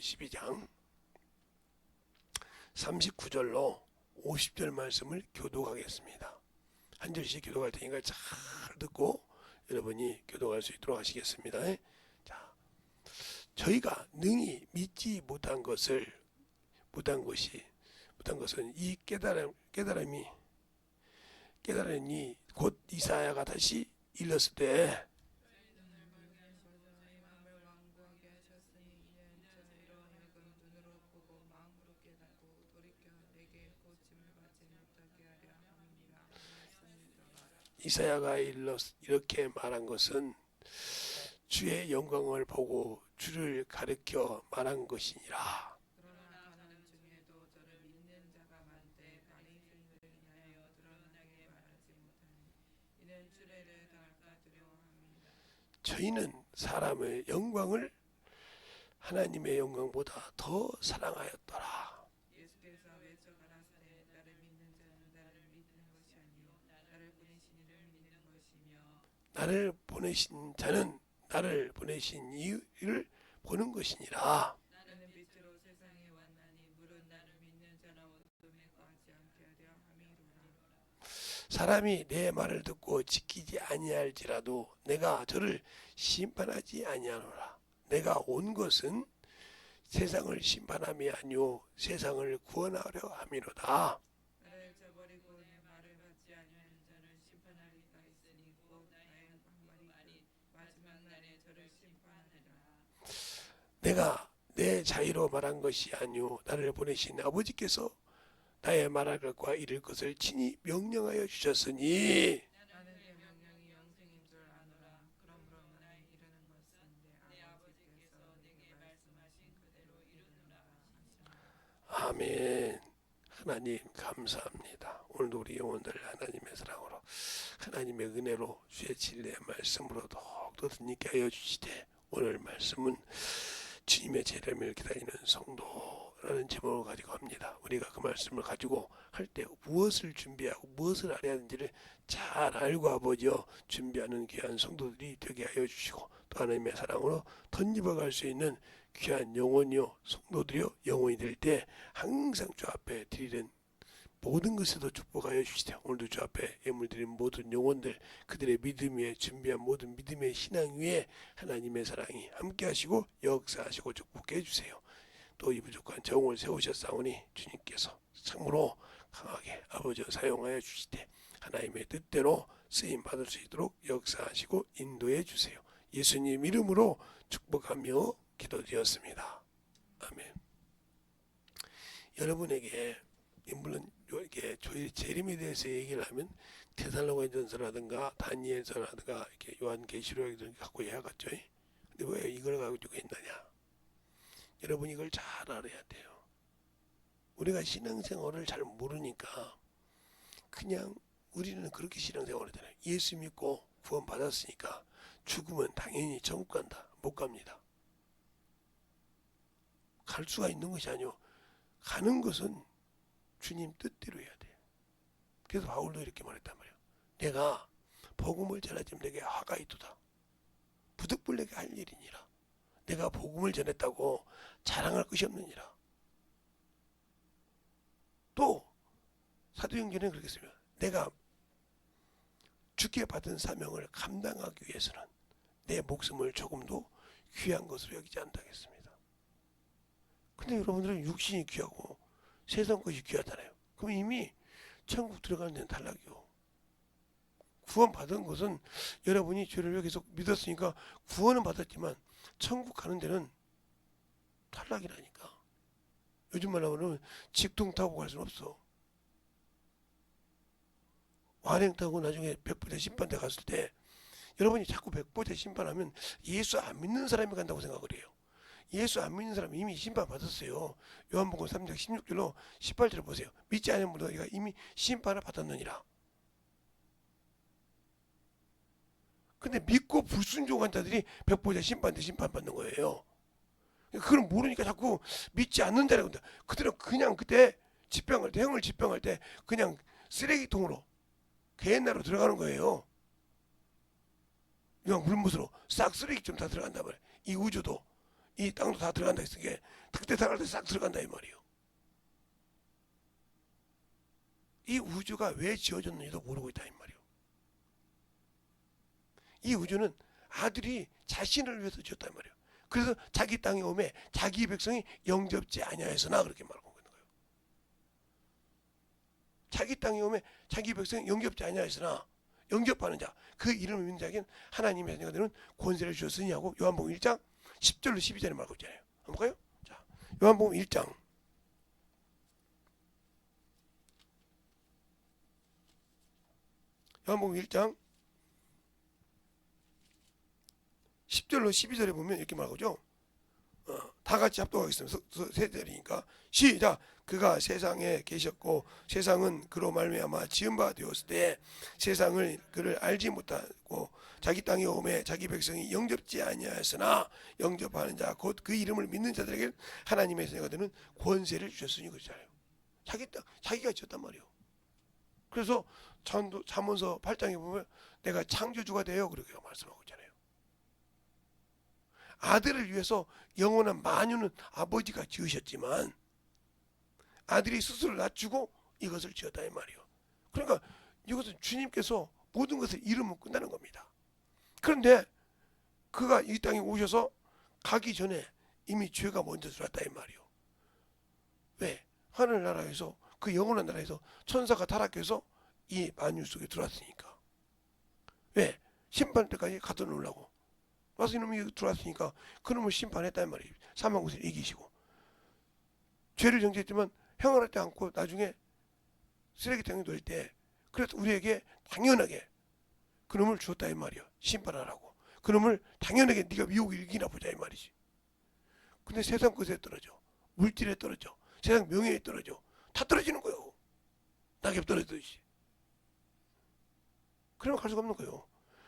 12장 39절로 50절 말씀을 교독하겠습니다. 한 절씩 교독할 테니까 잘 듣고 여러분이 교독할 수 있도록 하시겠습니다. 자, 저희가 능히 믿지 못한 것은 이 깨달음이 곧 이사야가 다시 일렀을 때 이사야가 이렇게 말한 것은 주의 영광을 보고 주를 가르쳐 말한 것이니라. 저희는 사람의 영광을 하나님의 영광보다 더 사랑하였더라. 나를 보내신 자는 나를 보내신 이유를 보는 것이니라. 사람이 내 말을 듣고 지키지 아니할지라도 내가 저를 심판하지 아니하노라. 내가 온 것은 세상을 심판함이 아니오 세상을 구원하려 함이로다. 내가 내 자유로 말한 것이 아니오 나를 보내신 아버지께서 나의 말할 것과 이를 것을 친히 명령하여 주셨으니 아멘. 하나님 감사합니다. 오늘도 우리 영혼들 하나님의 사랑으로 하나님의 은혜로 주의 진리의 말씀으로 더욱더 듣게 하여 주시되 오늘 말씀은 주님의 재림을 기다리는 성도라는 제목을 가지고 합니다. 우리가 그 말씀을 가지고 할 때 무엇을 준비하고 무엇을 알아야 하는지를 잘 알고 아버지여 준비하는 귀한 성도들이 되게 하여 주시고 또 하나님의 사랑으로 덧입어갈 수 있는 귀한 영혼이요 성도들이요 영혼이 될 때 항상 주 앞에 드리는 모든 것에도 축복하여 주시되 오늘도 주 앞에 예물 드리는 모든 영혼들 그들의 믿음 위에 준비한 모든 믿음의 신앙 위에 하나님의 사랑이 함께 하시고 역사하시고 축복해 주세요. 또 이 부족한 정을 세우셨사오니 주님께서 참으로 강하게 아버지여 사용하여 주시되 하나님의 뜻대로 쓰임 받을 수 있도록 역사하시고 인도해 주세요. 예수님 이름으로 축복하며 기도드렸습니다. 아멘. 여러분에게 물론 이렇게 재림에 대해서 얘기를 하면 데살로니가전서라든가 다니엘서라든가 이렇게 요한계시록 갖고 해야겠죠. 근데 왜 이걸 가지고 있느냐? 여러분 이걸 잘 알아야 돼요. 우리가 신앙생활을 잘 모르니까 그냥 우리는 그렇게 신앙생활을 하잖아요. 예수 믿고 구원 받았으니까 죽으면 당연히 천국 간다. 못 갑니다. 갈 수가 있는 것이 아니요. 가는 것은 주님 뜻대로 해야 돼요. 그래서 바울도 이렇게 말했단 말이에요. 내가 복음을 전하지면 내게 화가 있도다. 부득불내게 할 일이니라. 내가 복음을 전했다고 자랑할 것이 없느니라. 또 사도행전에 그렇게 씁니다. 내가 주께 받은 사명을 감당하기 위해서는 내 목숨을 조금도 귀한 것으로 여기지 않다겠습니다. 근데 여러분들은 육신이 귀하고 세상 것이 귀하잖아요. 그럼 이미 천국 들어가는 데는 탈락이요. 구원 받은 것은 여러분이 죄를 계속 믿었으니까 구원은 받았지만 천국 가는 데는 탈락이라니까. 요즘 말로 하면 직통 타고 갈 수는 없어. 완행 타고 나중에 백보자 심판대 갔을 때 여러분이 자꾸 백보자 심판하면 예수 안 믿는 사람이 간다고 생각을 해요. 예수 안 믿는 사람이 이미 심판 받았어요. 요한복음 3장 16절로 18절을 보세요. 믿지 않는 분들가 이미 심판을 받았느니라. 근데 믿고 불순종한 자들이 백보자 심판대 심판받는 거예요. 그걸 모르니까 자꾸 믿지 않는다라고 한다. 그들은 그냥 그때 집병할 때 형을 집병할 때 그냥 쓰레기통으로 개옛날로 들어가는 거예요. 그냥 물못으로 싹 쓰레기좀 다 들어간단 말이에요. 이 우주도 이 땅도 다 들어간다 했으니까 탁대 들어갈 때 싹 들어간다 이 말이에요. 이 우주가 왜 지어졌는지도 모르고 있다 이 말이에요. 이 우주는 아들이 자신을 위해서 지었다 이 말이에요. 그래서 자기 땅에 오매 자기 백성이 영접지 아니하였으나 그렇게 말하고 있는 거예요. 자기 땅에 오매 자기 백성이 영접지 아니하였으나 영접하는 자, 그 이름을 믿는 자에게는 하나님의 자녀가 되는 권세를 주셨으니 하고 요한복음 1장 10절로 12절에 말하고 있잖아요. 한번 볼까요? 자, 요한복음 1장 요한복음 1장 10절로 12절에 보면 이렇게 말하고죠. 다 같이 합독하겠습니다. 세절이니까 시작. 그가 세상에 계셨고 세상은 그로 말미암아 지은 바 되었을 때 세상을 그를 알지 못하고 자기 땅에 오매 자기 백성이 영접지 아니하였으나 영접하는 자 곧 그 이름을 믿는 자들에게 하나님의 자녀가 되는 권세를 주셨으니 그렇잖아요. 자기 땅 자기가 지었단 말이에요. 그래서 잠언서 8장에 보면 내가 창조주가 되어 그렇게 말씀하고 있잖아요. 아들을 위해서 영원한 만유는 아버지가 지으셨지만 아들이 스스로 낮추고 이것을 지었다 이 말이에요. 그러니까 이것은 주님께서 모든 것을 이루면 끝나는 겁니다. 그런데 그가 이 땅에 오셔서 가기 전에 이미 죄가 먼저 들어왔다 이 말이에요. 왜? 하늘나라에서 그 영원한 나라에서 천사가 타락해서 이 만유 속에 들어왔으니까. 왜? 심판 때까지 가둬놓으려고. 와서 이놈이 들어왔으니까 그놈을 심판했단 말이에요. 사망 것을 이기시고 죄를 정죄했지만 행하지 않고 나중에 쓰레기통에 놓을 때 그래서 우리에게 당연하게 그놈을 주었다 이 말이야. 심판하라고. 그놈을 당연하게 네가 미혹을 이기나 보자 이 말이지. 근데 세상 것에 떨어져. 물질에 떨어져. 세상 명예에 떨어져. 다 떨어지는 거예요. 낙엽 떨어지듯이. 그러면 갈 수가 없는 거예요.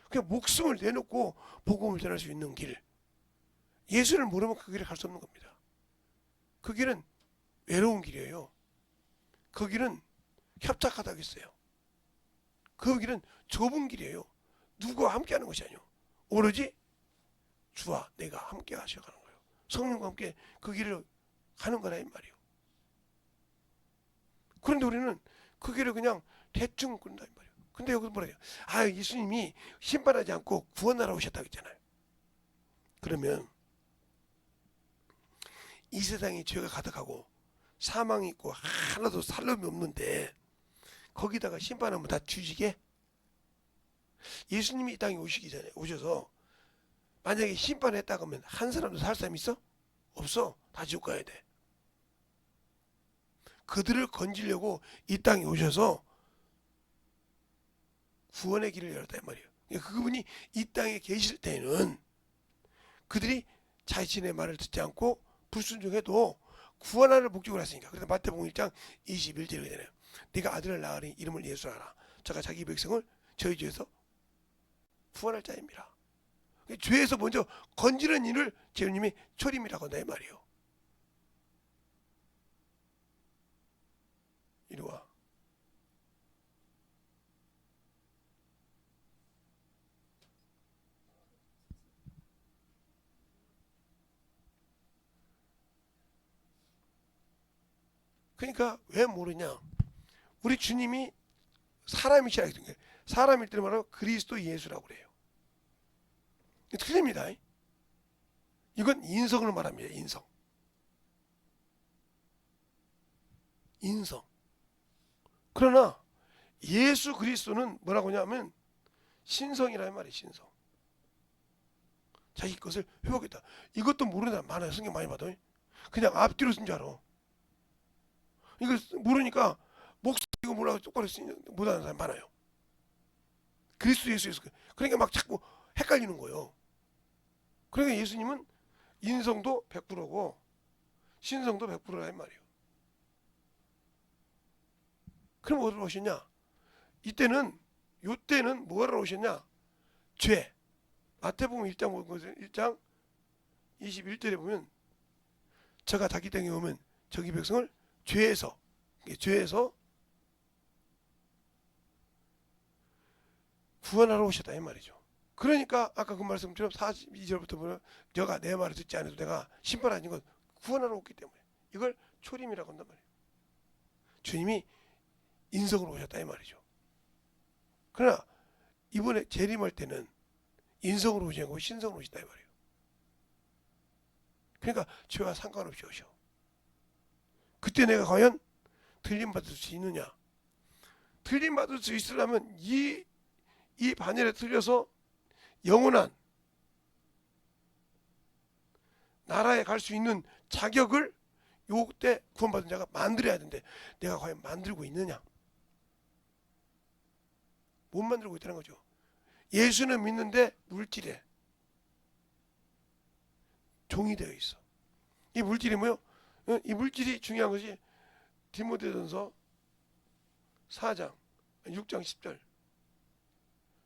그냥 목숨을 내놓고 복음을 전할 수 있는 길. 예수를 모르면 그 길에 갈 수 없는 겁니다. 그 길은 외로운 길이에요. 그 길은 협착하다고 했어요. 그 길은 좁은 길이에요. 누구와 함께 하는 것이 아니요. 오로지 주와 내가 함께 하셔가는 거예요. 성령과 함께 그 길을 가는 거라 이 말이에요. 그런데 우리는 그 길을 그냥 대충 꾼다 이 말이에요. 근데 여기서 뭐라 해요? 아, 예수님이 심판하지 않고 구원하러 오셨다고 했잖아요. 그러면 이 세상에 죄가 가득하고 사망이 있고 하나도 살림이 없는데 거기다가 심판하면 다 뒤지게? 예수님이 이 땅에 오시기 전에 오셔서 만약에 심판했다고 하면 한 사람도 살 사람 있어? 없어. 다 지옥 가야 돼. 그들을 건지려고 이 땅에 오셔서 구원의 길을 열었다 이 말이에요. 그분이 이 땅에 계실 때는 그들이 자신의 말을 듣지 않고 불순종해도 구원하는 목적을 했으니까. 그래서 마태복음 1장 21절에 되네요. 네가 아들을 낳으니 이름을 예수하라. 저가 자기 백성을 저희 죄에서 구원할 자입니다. 죄에서 먼저 건지는 일을 제주님이 초림이라고 한다 이 말이에요. 이리 와. 그러니까 왜 모르냐? 우리 주님이 사람이시라 했던 게 사람일 때는 말하고 그리스도 예수라고 그래요. 틀립니다. 이건 인성을 말합니다. 인성. 인성. 그러나 예수 그리스도는 뭐라고 하냐면 신성이라는 말이에요. 신성. 자기 것을 회복했다. 이것도 모르는 사람 많아요. 성경 많이 봐도. 그냥 앞뒤로 쓴 줄 알아. 이거 모르니까 목사 이거 뭐라고 똑바로 못하는 사람 많아요. 그리스도 예수에서 그러니까 막 자꾸 헷갈리는 거예요. 그러니까 예수님은 인성도 100%고 신성도 100%라 이 말이에요. 그럼 어디로 오셨냐? 요때는 뭐하러 오셨냐? 죄. 마태복음 1장 21절에 보면 저가 자기 땅에 오면 저기 백성을 죄에서 구원하러 오셨다 이 말이죠. 그러니까 아까 그 말씀처럼 42절부터 보면 너가 내 말을 듣지 않아도 내가 심판하는 건 구원하러 왔기 때문에 이걸 초림이라고 한단 말이에요. 주님이 인성으로 오셨다 이 말이죠. 그러나 이번에 재림할 때는 인성으로 오지 않고 신성으로 오시다 이 말이에요. 그러니까 죄와 상관없이 오셔. 그때 내가 과연 틀림받을 수 있느냐? 틀림받을 수 있으려면 이 반열에 틀려서 영원한 나라에 갈 수 있는 자격을 요때 구원받은 자가 만들어야 되는데 내가 과연 만들고 있느냐? 못 만들고 있다는 거죠. 예수는 믿는데 물질에 종이 되어 있어. 이 물질이 뭐요? 이 물질이 중요한 것이 디모데전서 4장 6장 10절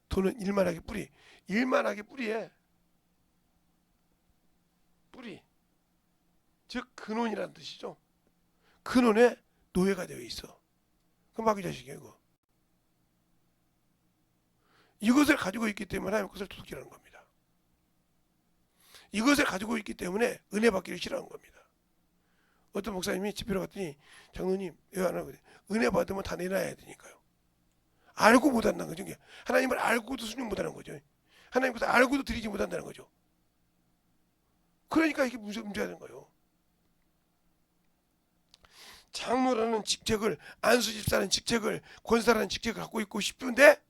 돈은 일만하게 뿌리. 일만하게 뿌리에 뿌리 즉 근원이라는 뜻이죠. 근원에 노예가 되어 있어. 그 마귀 자식이에요. 이거. 이것을 가지고 있기 때문에 하나님 것을 도둑질하는 겁니다. 이것을 가지고 있기 때문에 은혜 받기를 싫어하는 겁니다. 어떤 목사님이 집회로 갔더니 장로님 왜 안 하고 은혜 받으면 다 내놔야 되니까요. 알고 못한다는 거죠. 하나님을 알고도 순종 못하는 거죠. 하나님 것을 알고도 드리지 못한다는 거죠. 그러니까 이게 문제가 되는 거예요. 장로라는 직책을 안수집사라는 직책을 권사라는 직책을 갖고 있고 싶은데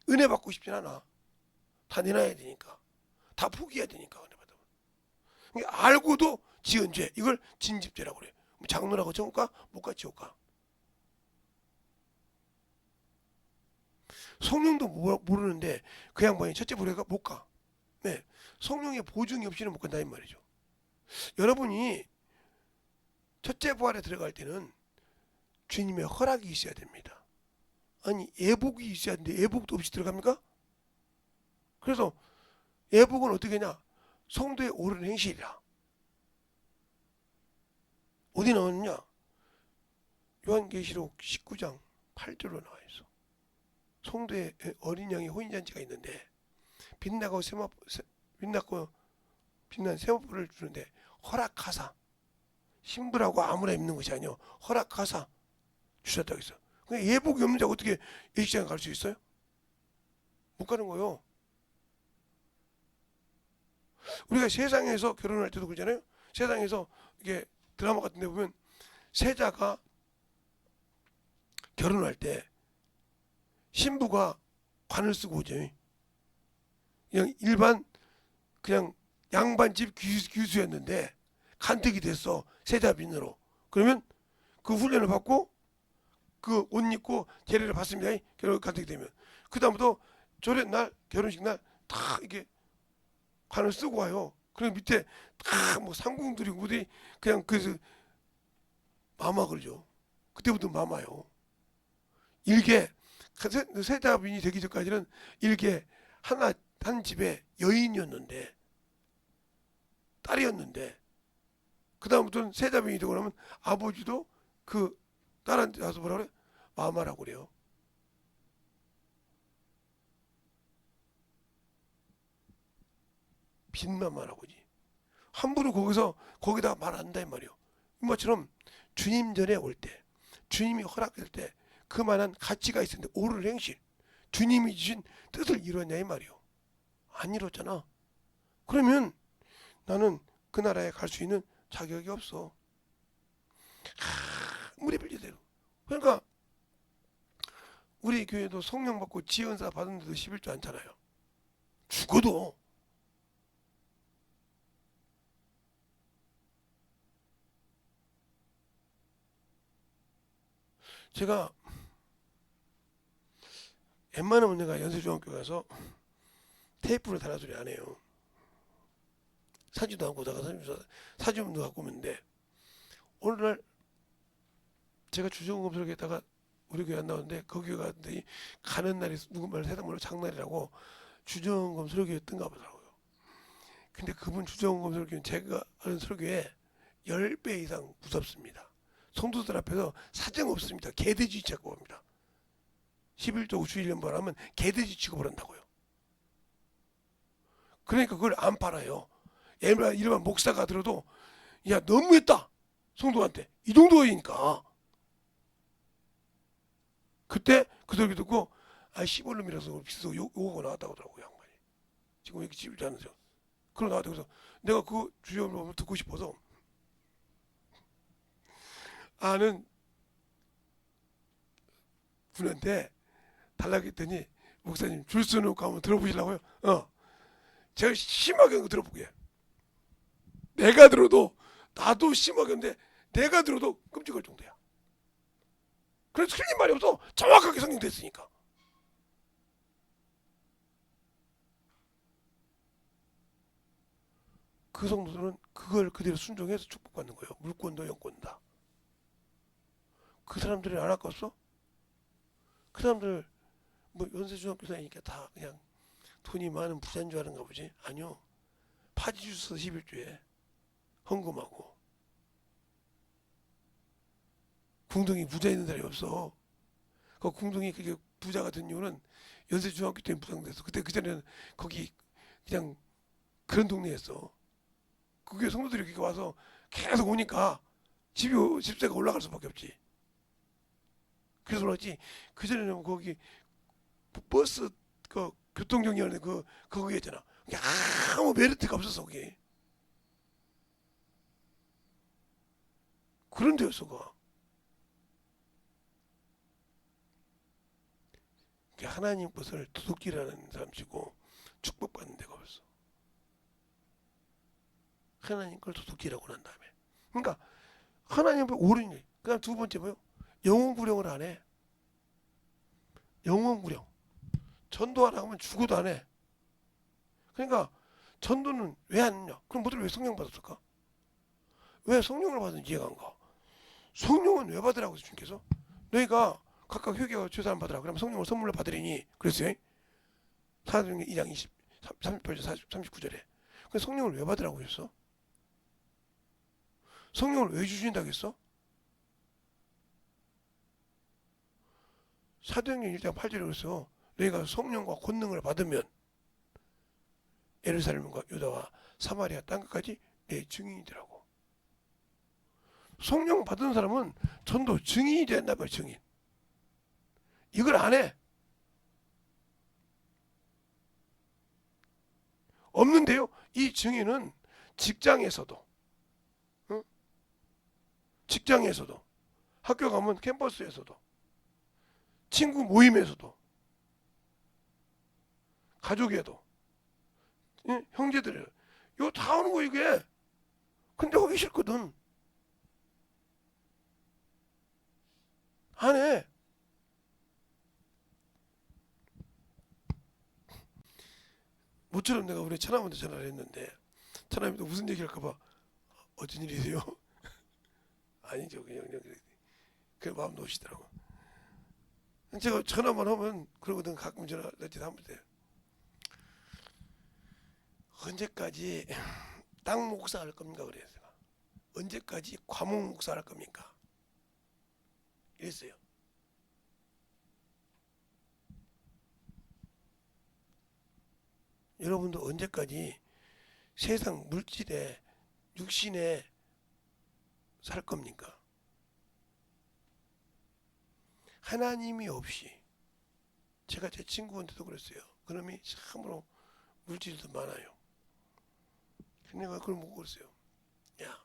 은혜 받고 싶진 않아. 다 내놔야 되니까. 다 포기해야 되니까 은혜 받으면. 그러니까 알고도 지은 죄 이걸 진집죄라고 그래. 장로라고 적을까? 못 같이 올까? 성령도 모르는데 그 양반이 첫째 부례가 못 가. 네, 성령의 보증이 없이는 못 간다 이 말이죠. 여러분이 첫째 부활에 들어갈 때는 주님의 허락이 있어야 됩니다. 아니 예복이 있어야 하는데 예복도 없이 들어갑니까? 그래서 예복은 어떻게 하냐? 성도의 옳은 행실이라. 어디 나왔느냐? 요한계시록 19장 8절로 나와 있어. 성도의 어린 양의 혼인잔치가 있는데 빛나고 빛난 세마포를 주는데 허락하사 신부라고 아무나 입는 것이 아니요 허락하사 주셨다고 했어. 그러니까 예복이 없는 자가 어떻게 예식장에 갈 수 있어요? 못 가는 거예요. 우리가 세상에서 결혼할 때도 그러잖아요. 세상에서 이게 드라마 같은 데 보면 세자가 결혼할 때 신부가 관을 쓰고 오죠. 그냥 일반 그냥 양반집 귀수였는데 간택이 됐어. 세자빈으로. 그러면 그 훈련을 받고 그 옷 입고 제례를 받습니다. 결혼 간택이 되면. 그 다음부터 조련 날 결혼식 날 다 이렇게 관을 쓰고 와요. 그리고 밑에 다 뭐 상궁들이 무들이 그냥 그래서 마마 그러죠. 그때부터 마마요. 일개 세자빈이 되기 전까지는 일개 한 집에 여인이었는데 딸이었는데 그 다음부터는 세자빈이 되고 나면 아버지도 그 딸한테 와서 뭐라 그래? 마마라고 그래요. 빈마마라고지. 함부로 거기다가 말 안 한다 이 말이요. 이것처럼 주님 전에 올 때, 주님이 허락할 때 그만한 가치가 있었는데 옳은 행실, 주님이 주신 뜻을 이뤘냐 이 말이요. 안 이뤘잖아. 그러면 나는 그 나라에 갈 수 있는 자격이 없어. 아무리 빌리대로. 그러니까 우리 교회도 성령 받고 지은사 받은데도 11조 않잖아요. 죽어도. 제가 웬만하면 내가 연세중학교 가서 테이프를 달아소리 안 해요. 사지도 않고 다가 사진도 갖고 오는데 오늘날 제가 주정검술에다가 우리 교회 안 나오는데 거기 갔는데 가는 날이 누군가를 세상말로 장날이라고 주정검 설교였던가 보더라고요. 근데 그분 주정검 설교는 제가 아는 설교에 10배 이상 무섭습니다. 성도들 앞에서 사정 없습니다. 개돼지 취급합니다. 11조 주일연번 하면 개돼지 취급을 한다고요. 그러니까 그걸 안 팔아요. 일반 목사가 들어도 야 너무했다 성도한테 이 정도이니까 그때 그 소리 듣고 아 씨발놈이라서 비싸서 요거가 나왔다고 하더라고요 양반이. 지금 왜 이렇게 집지 않으죠? 그러고 나왔다. 그래서 내가 그 주연을 듣고 싶어서 아는 분한테 달라고 했더니 목사님 줄 수 놓고 한번 들어보시려고요. 제가 심하게 한거 들어보게. 내가 들어도 나도 심하게 한데 내가 들어도 끔찍할 정도야. 그래서 틀린 말이 없어. 정확하게 성경됐으니까. 그 성도들은 그걸 그대로 순종해서 축복받는 거예요. 물권도 영권도 다. 그 사람들이 안 아꼈어? 그 사람들 뭐 연세중학교사니까 다 그냥 돈이 많은 부자인 줄 아는가 보지? 아니요. 파지주서 11조에 헌금하고 궁둥이 부자 있는 사람이 없어. 그 궁둥이 그게 부자가 된 이유는 연세중학교 때문에 부상돼서 그때 그전에는 거기 그냥 그런 동네였어. 그게 성도들이 이렇게 와서 계속 오니까 집세가 올라갈 수밖에 없지. 그래서 그렇지 그전에는 거기 버스 그 교통정리하는 그거 있잖아. 아무 메리트가 없었어 그게. 그런 데였어 그. 하나님 것을 도둑질하는 사람치고 축복받는 데가 없어. 하나님 걸 도둑질하고 난 다음에. 그러니까 하나님을 오른 일. 그다음 두 번째 뭐요? 영혼 구령을 안 해. 영혼 구령. 전도하라 하면 죽어도 안 해. 그러니까 전도는 왜 안 했냐? 그럼 모두를 왜 성령 받았을까? 왜 성령을 받은 이해가 안 가? 성령은 왜 받으라고 해서 주님께서? 너희가 각각 회개하고 죄사함 받으라. 그러면 성령을 선물로 받으리니 그랬어요. 사도행전 2장 38절 39절에. 그 성령을 왜 받으라고 했어? 성령을 왜 주신다고 했어? 사도행전 1장 8절에 그랬어. 너희가 성령과 권능을 받으면 예루살렘과 유다와 사마리아 땅끝까지 내 증인이 되라고. 성령 받은 사람은 전도 증인이 된다 말 증인. 이걸 안 해. 없는데요. 이 증인은 직장에서도, 응? 직장에서도, 학교 가면 캠퍼스에서도, 친구 모임에서도, 가족에도, 응? 형제들에 이거 다 하는 거 이게. 근데 하기 싫거든. 안 해. 모처럼 내가 우리 천하한테 전화를 했는데 천하한테 무슨 얘기 할까봐 어쩐 일이세요? 아니죠 그냥 그 마음 놓으시더라고. 제가 전화만 하면 그러거든. 가끔 전화 몇째 하면 돼. 언제까지 땅 목사 할 겁니까 그래요. 언제까지 과목 목사 할 겁니까? 이랬어요. 여러분도 언제까지 세상 물질에 육신에 살 겁니까? 하나님이 없이. 제가 제 친구한테도 그랬어요. 그놈이 참으로 물질도 많아요. 근데 내가 그걸 못 그랬어요. 야,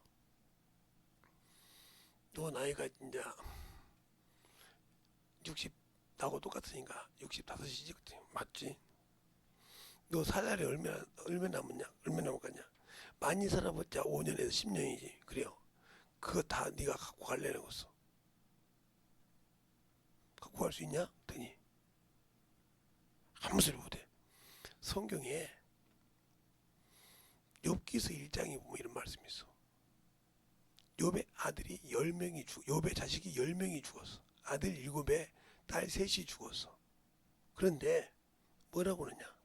너 나이가 이제 60 나하고 똑같으니까 65이지 맞지? 너 살 날이 얼마 남았냐? 얼마 남았겠냐? 많이 살아봤자 5년에서 10년이지. 그래요. 그거 다 네가 갖고 갈래는 거어. 갖고 갈 수 있냐? 더니 아무 소리 못해. 성경에 욥기서 1장에 보면 이런 말씀이 있어. 욥의 아들이 10명이 욥의 자식이 10명이 죽었어. 아들 7에 딸 3이 죽었어. 그런데 뭐라고 그러냐?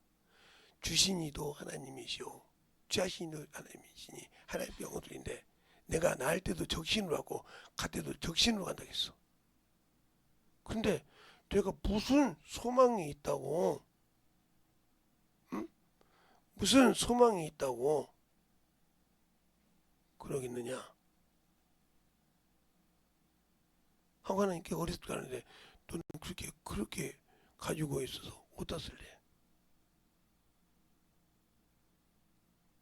주신 이도 하나님이시오. 취하신 이도 하나님이시니 하나님 영혼들인데 내가 날 때도 적신으로 하고 갈 때도 적신으로 간다고 했어. 근데 내가 무슨 소망이 있다고, 응? 무슨 소망이 있다고 그러겠느냐? 하고 하나님께 어리석지 않은데 너는 그렇게 가지고 있어서 어디다 쓸래?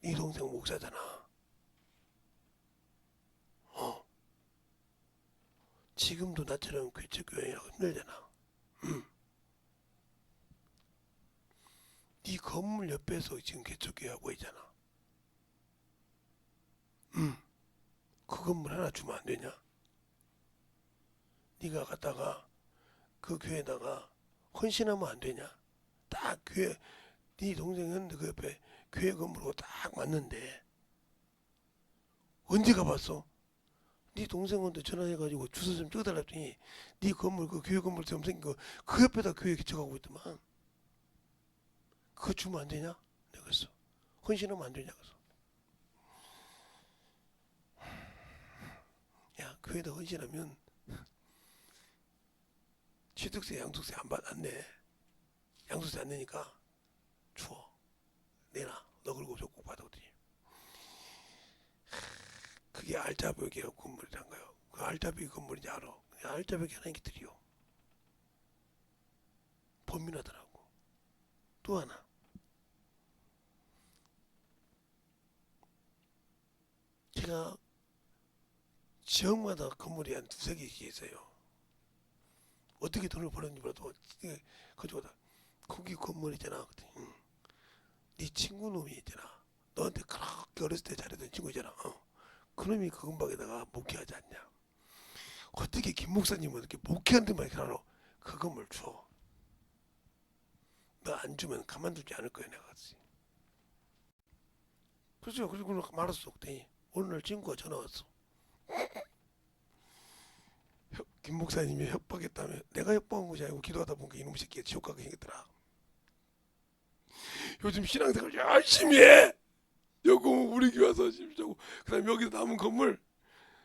네 동생 목사잖아. 어, 지금도 나처럼 개척교회하고 힘들잖아. 네 건물 옆에서 지금 개척교회 하고 있잖아. 그 건물 하나 주면 안 되냐? 네가 갔다가 그 교회에다가 헌신하면 안 되냐? 딱 교회 네 동생은 그 옆에 교회 건물하고 딱 맞는데 언제 가봤어? 네 동생한테 전화해가지고 주소 좀 찍어달라 했더니 네 건물 그 교회 건물 좀 생긴 그 옆에다 교회 개척하고 있더만. 그거 주면 안 되냐? 내가 그랬어. 헌신하면 안 되냐? 그래서 야 교회에다 헌신하면 취득세 양도세 안 내. 양도세 안 내니까 줘. 내놔. 너 그러고 꼭 받아오더니 그게 알짜배기 건물이란 거예요. 그 알짜배기 건물인지 알아. 알짜배기 하나님께 드려. 범민하더라고. 또 하나. 제가 지역마다 건물이 한 두세 개씩 있어요. 어떻게 돈을 벌었는지 몰라도 가지고 거기 건물 있잖아. 네 친구 놈이 있잖아. 너한테 그렇게 어렸을 때 잘했던 친구 있잖아. 그놈이 그 근방에다가 목회하지 않냐. 어떻게 김 목사님은 이렇게 목회한 데만 이렇게 알아. 그 건물 줘. 너 안 주면 가만두지 않을 거야 내가. 그렇죠. 그리고 말았어. 그랬더니 어느 날 친구가 전화 왔어. 김 목사님이 협박했다며. 내가 협박한 것이 아니고 기도하다 보니까 이놈 새끼가 지옥 가게 생겼더라. 요즘 신앙생활 열심히 해. 여고 우리 교회 와서 심자고. 그다음 여기서 남은 건물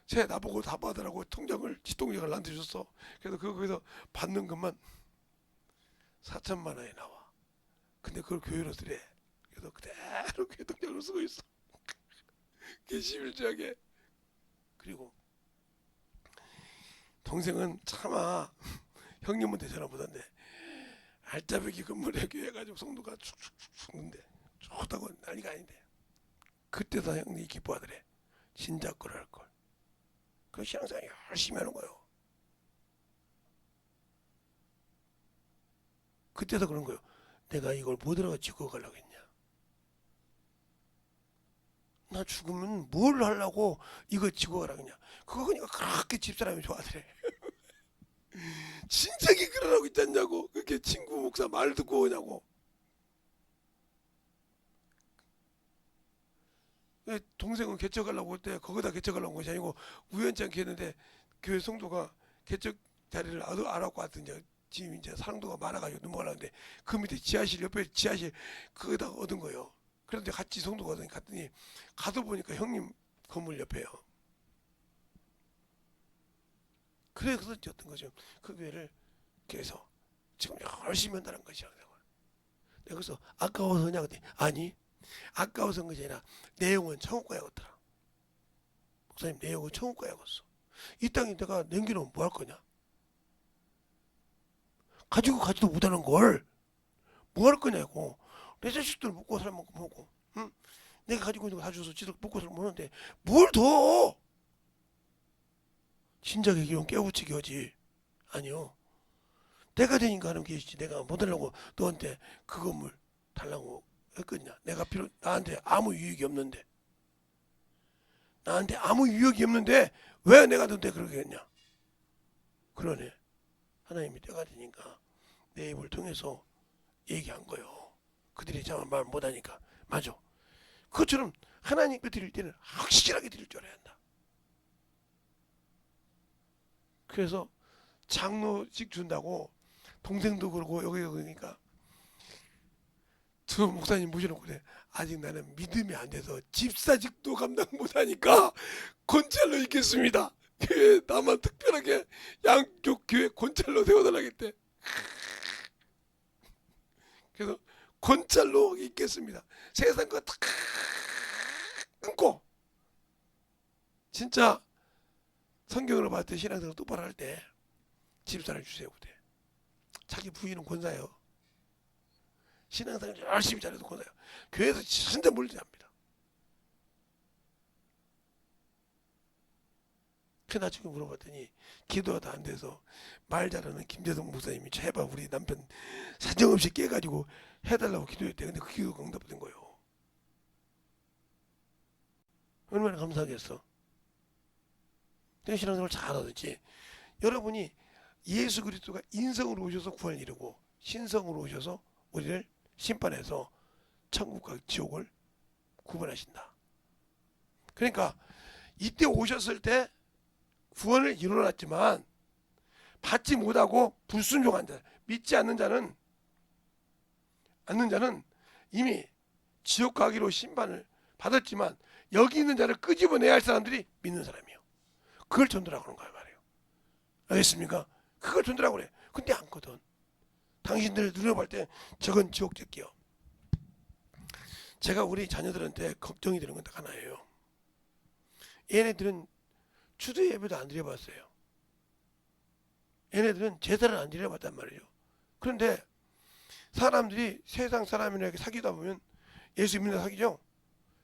쟤 나보고 다 받으라고 통장을 지통장을 나한테 줬어. 그래서 거기서 받는 것만 4천만 원이 나와. 근데 그걸 교회로 쓰래. 그래서 그대로 교회 통장으로 쓰고 있어. 그게 11조하게. 그리고 동생은 차마 형님한테 전화 못한대. 알짜배기 건물에 교회 가지고 성도가 축축축 죽는데 좋다고 난리가 아닌데. 그때도 형님이 기뻐하더래. 진작 걸 할 걸. 그 신앙생활 열심히 하는 거예요. 그때도 그런 거예요. 내가 이걸 못 들어가 지고 가려고 했냐. 나 죽으면 뭘 하려고 이거 지고 가라고 했냐. 그거 그러니까 그렇게 집사람이 좋아하더래. 진작에 그러라고 있잖냐고. 그렇게 친구 목사 말 듣고 오냐고. 동생은 개척하려고 할 때 거기다 개척하려고 한 것이 아니고 우연찮게 했는데 교회 성도가 개척 자리를 알아갖고 왔더니 지금 이제 사랑도가 많아가지고 넘어가려는데 그 밑에 지하실 옆에 지하실 거기다 얻은 거예요. 그런데 같이 성도가 갔더니 가서 보니까 형님 건물 옆에요. 그래서 어떤 거죠. 그 교회를 그래서 지금 열심히 한다는 것이야. 내가 그래서 아까워서 하냐 그랬더니 아니 아까워서 한 것이 아니라 내용은 천국 가야겠더라. 목사님 내용은 천국 가야겠어. 이 땅에 내가 남겨놓으면 뭐 할 거냐. 가지고 가지도 못하는 걸 뭐 할 거냐고. 내 자식들 먹고 살 만큼 먹고 응? 내가 가지고 있는 거 다 줘서 지들 먹고 살 먹는데 뭘 더. 진작에 기운 깨우치기 하지. 아니요. 내가 되니까 하는 게 있지. 내가 못 하려고 너한테 그 건물 달라고 했거든요. 내가 나한테 아무 유익이 없는데. 나한테 아무 유익이 없는데 왜 내가 너한테 그렇게 했냐. 그러네. 하나님이 때가 되니까 내 입을 통해서 얘기한 거요. 그들이 잘 말 못하니까. 맞아. 그것처럼 하나님께 드릴 때는 확실하게 드릴 줄 알아야 한다. 그래서 장로직 준다고 동생도 그러고 여기 그러니까 저 목사님 모셔놓고 그래. 아직 나는 믿음이 안 돼서 집사직도 감당 못하니까 권찰로 있겠습니다. 교회 나만 특별하게 양쪽 교회 권찰로 세워달라겠대. 그래서 권찰로 있겠습니다. 세상 거 다 끊고 진짜 성경으로 봤을 때 신앙생활 똑바로 할 때 집사를 주세요. 그때 자기 부인은 권사예요. 신앙생활 열심히 잘해도 권사예요. 교회에서 진짜 멀지 합니다. 그 나중에 물어봤더니 기도가 안 돼서 말 잘하는 김재성 목사님이 제발 우리 남편 사정없이 깨가지고 해달라고 기도했대. 근데 그 기도가 응답된 거예요. 얼마나 감사하겠어. 신앙생활 잘하든지 여러분이 예수 그리스도가 인성으로 오셔서 구원을 이루고 신성으로 오셔서 우리를 심판해서 천국과 지옥을 구분하신다. 그러니까 이때 오셨을 때 구원을 이루어놨지만 받지 못하고 불순종한 자, 믿지 않는 자는 이미 지옥 가기로 심판을 받았지만 여기 있는 자를 끄집어내야 할 사람들이 믿는 사람이에요. 그걸 전도라고 하는 거야 말이에요. 알겠습니까? 그걸 전도라고 그래. 근데 않거든. 당신들 눈여볼 때 저건 지옥적이요. 제가 우리 자녀들한테 걱정이 되는 건 딱 하나예요. 얘네들은 추도 예배도 안 드려봤어요. 얘네들은 제사를 안 드려봤단 말이에요. 그런데 사람들이 세상 사람이나 이렇게 사귀다 보면 예수 믿는 사귀죠.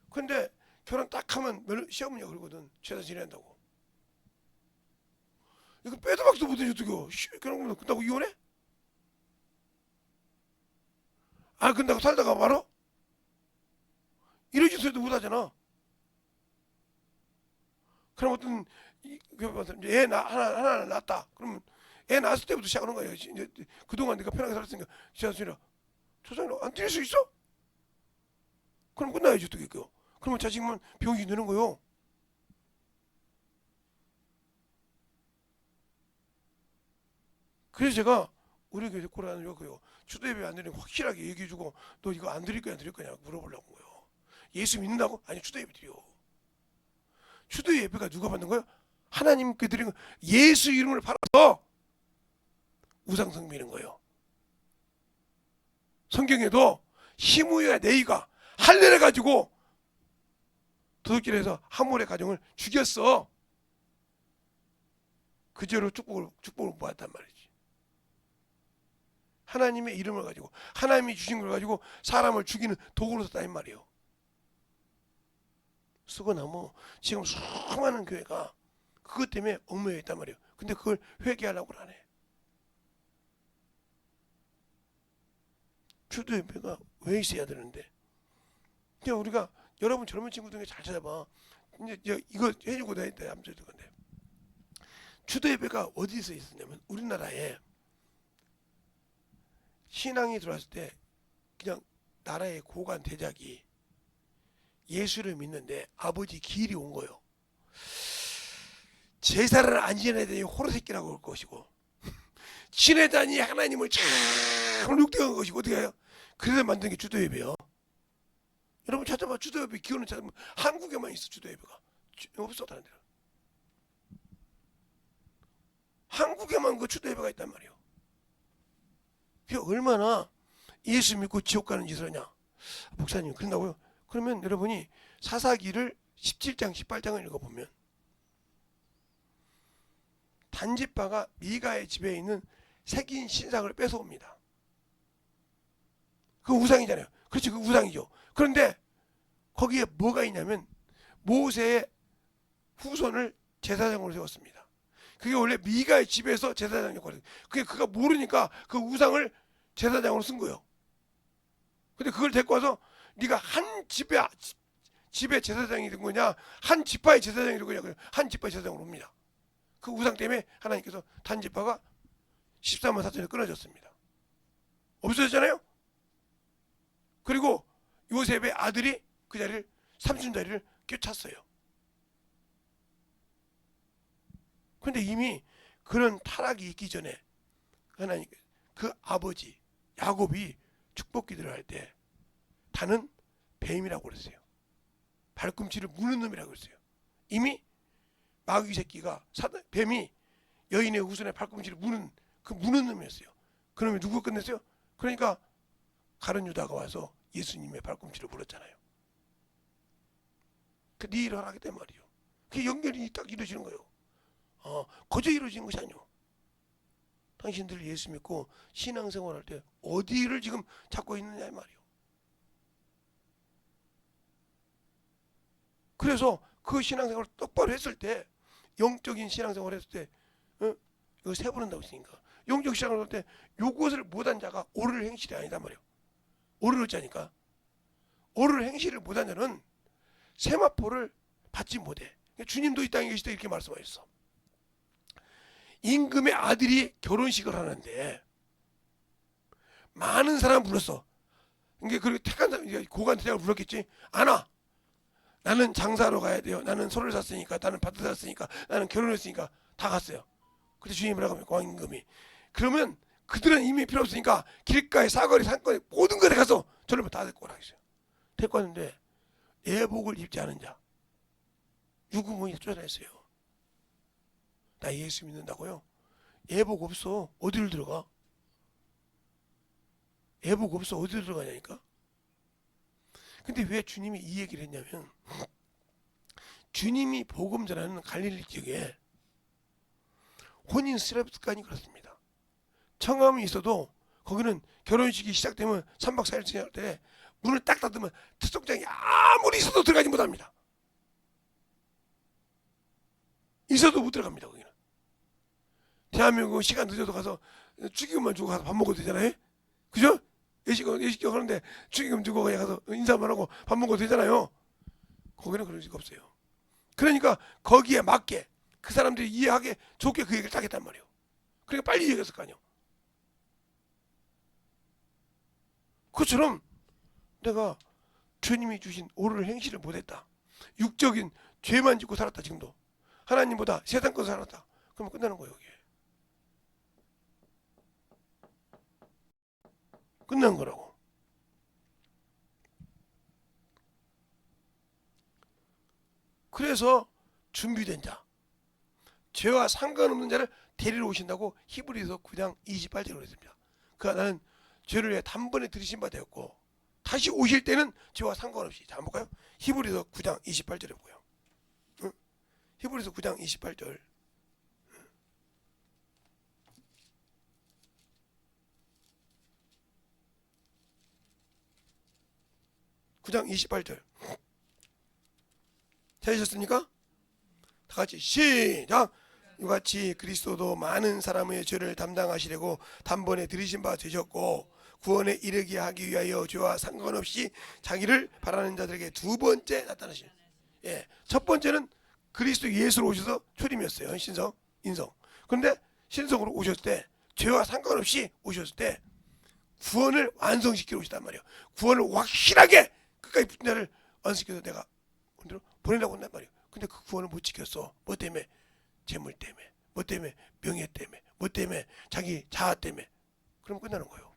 그런데 결혼 딱 하면 시어머니가 그러거든. 제사 지낸다고. 이거 빼도 박도 못해 어떡해요. 결혼 끝나고 이혼해? 아 끝나고 살다가 말어? 이러지 소리도 못하잖아. 그럼 어떤 애 하나 낳았다. 그러면 애 낳았을 때부터 시작하는 거예요. 이제 그동안 내가 편하게 살았으니까 제사지내라. 조상이 안 드릴 수 있어? 그럼 끝나야지 어떻게 해요. 그러면 자식만 병이 되는 거요. 그래서 제가 우리 교회 꼬라는 거요. 추도예배 안 드리는 거 확실하게 얘기해주고 너 이거 안 드릴 거야 안 드릴 거냐 물어보려고 거요. 예수 믿는다고? 아니 추도예배 드려. 추도예배가 누가 받는 거예요? 하나님께 드리는 거. 예수 이름을 팔아서 우상 섬기는 거예요. 성경에도 시므이와 네이가 할례를 가지고 도둑질해서 하몰의 가정을 죽였어. 그 죄로 축복을 못 받았단 말이지. 하나님의 이름을 가지고 하나님이 주신 걸 가지고 사람을 죽이는 도구로 썼다는 말이에요. 수고나무 지금 수많은 교회가 그것 때문에 얽매여 있단 말이에요. 근데 그걸 회개하려고 안 해. 추도예배가 왜 있어야 되는데? 그냥 우리가 여러분 젊은 친구들 중에 잘 찾아봐. 이제 이거 해주고 다녔다 함수 건데. 추도예배가 어디서 있었냐면 우리나라에 신앙이 들어왔을 때 그냥 나라의 고관 대작이 예수를 믿는데 아버지 기일이 온 거예요. 제사를 안 지내야 되니 호로새끼라고 할 것이고 지내다니 하나님을 참 룩대한 것이고 어떻게 해요? 그래서 만든 게 추도예배요. 여러분 찾아봐. 추도예배 기원은 찾아보면 한국에만 있어. 추도예배가 없어 다른 데는. 한국에만 그 추도예배가 있단 말이에요. 그게 얼마나 예수 믿고 지옥 가는 짓을 하냐. 목사님 그런다고요? 그러면 여러분이 사사기를 17장 18장을 읽어보면 단지파가 미가의 집에 있는 새긴 신상을 뺏어옵니다. 그 우상이잖아요. 그렇지, 그 우상이죠. 그런데 거기에 뭐가 있냐면 모세의 후손을 제사장으로 세웠습니다. 그게 원래 미가의 집에서 제사장이었거든요. 그게 그가 모르니까 그 우상을 제사장으로 쓴 거예요. 근데 그걸 데리고 와서 네가 한 집의 제사장이 된 거냐, 한 지파의 제사장이 된 거냐, 한 지파의 제사장으로 옵니다. 그 우상 때문에 하나님께서 단지파가 14만 4천에 끊어졌습니다. 없어졌잖아요. 그리고 요셉의 아들이 그 자리를 삼순 자리를 꿰찼어요. 그런데 이미 그런 타락이 있기 전에 하나님 그 아버지 야곱이 축복 기도를 할 때 다는 뱀이라고 그랬어요. 발꿈치를 무는 놈이라고 그랬어요. 이미 마귀 새끼가 뱀이 여인의 후손의 발꿈치를 무는 그 무는 놈이었어요. 그 놈이 누구 끝냈어요? 그러니까 가룟 유다가 와서 예수님의 발꿈치를 물었잖아요. 그 네 일을 하겠단 말이에요. 그게 연결이 딱 이루어지는 거예요. 거저 이루어지는 것이 아니요. 당신들 예수 믿고 신앙생활할 때 어디를 지금 찾고 있느냐 이 말이에요. 그래서 그 신앙생활을 똑바로 했을 때, 영적인 신앙생활을 했을 때, 이거 세 번 한다고 했으니까 영적 신앙을 할 때 요것을 못한 자가 오를 행실이 아니다 말이에요. 오를 자니까 오를 행실을 못한 자는 세마포를 받지 못해. 주님도 이 땅에 계실 때 이렇게 말씀하셨어. 임금의 아들이 결혼식을 하는데 많은 사람 불렀어. 이게 그렇게 택한 사람, 고관 대장을 불렀겠지. 안 와. 나는 장사하러 가야 돼요. 나는 소를 샀으니까, 나는 밭을 샀으니까, 나는 결혼했으니까 다 갔어요. 그때 주님이 뭐라고 하면 왕임금이, 그러면 그들은 이미 필요 없으니까 길가에 사거리 산거리 모든 것에 가서 저를 다 데리고 오라 했어요. 데리고 왔는데 예복을 입지 않은 자 유구멍이 쫓아냈어요. 나 예수 믿는다고요? 예복 없어. 어디를 들어가? 예복 없어. 어디를 들어가냐니까. 근데 왜 주님이 이 얘기를 했냐면, 주님이 복음 전하는 갈릴리 지역에 혼인 스럽까지 그렇습니다. 청함이 있어도 거기는 결혼식이 시작되면 3박 4일 지날 때 문을 딱 닫으면 특속장이 아무리 있어도 들어가지 못합니다. 있어도 못 들어갑니다. 거기는. 대한민국 시간 늦어도 가서 축의금만 주고 가서 밥 먹어도 되잖아요. 그죠? 예식경 하는데 축의금 주고 그냥 가서 인사만 하고 밥 먹어도 되잖아요. 거기는 그런 식 없어요. 그러니까 거기에 맞게 그 사람들이 이해하게 좋게 그 얘기를 딱 했단 말이에요. 그러니까 빨리 얘기했을 거 아니에요. 그처럼 내가 주님이 주신 옳은 행실을 못했다. 육적인 죄만 짓고 살았다. 지금도 하나님보다 세상 것을 살았다. 그러면 끝나는 거예요. 이게 끝난 거라고. 그래서 준비된 자, 죄와 상관없는 자를 데리러 오신다고 히브리서 9장 28절로 했습니다. 그러니까 나는 죄를 위해 단번에 들이신 바 되었고 다시 오실 때는 죄와 상관없이. 자, 한번 볼까요? 히브리서 9장 28절에 보고요. 응? 히브리서 9장 28절. 9장 28절. 찾으셨습니까? 다 같이 시작. 이같이 그리스도도 많은 사람의 죄를 담당하시려고 단번에 들이신 바 되셨고 구원에 이르게 하기 위하여 죄와 상관없이 자기를 바라는 자들에게 두 번째 나타나시는. 예, 첫 번째는 그리스도 예수로 오셔서 초림이었어요. 신성, 인성. 그런데 신성으로 오셨을 때, 죄와 상관없이 오셨을 때 구원을 완성시키러 오시단 말이에요. 구원을 확실하게 끝까지 붙은 자를 완성시켜서 내가 보내라고 한단 말이에요. 근데 그 구원을 못 지켰어. 뭐 때문에? 재물 때문에. 뭐 때문에? 명예 때문에. 뭐 때문에? 자기 자아 때문에. 그러면 끝나는 거예요.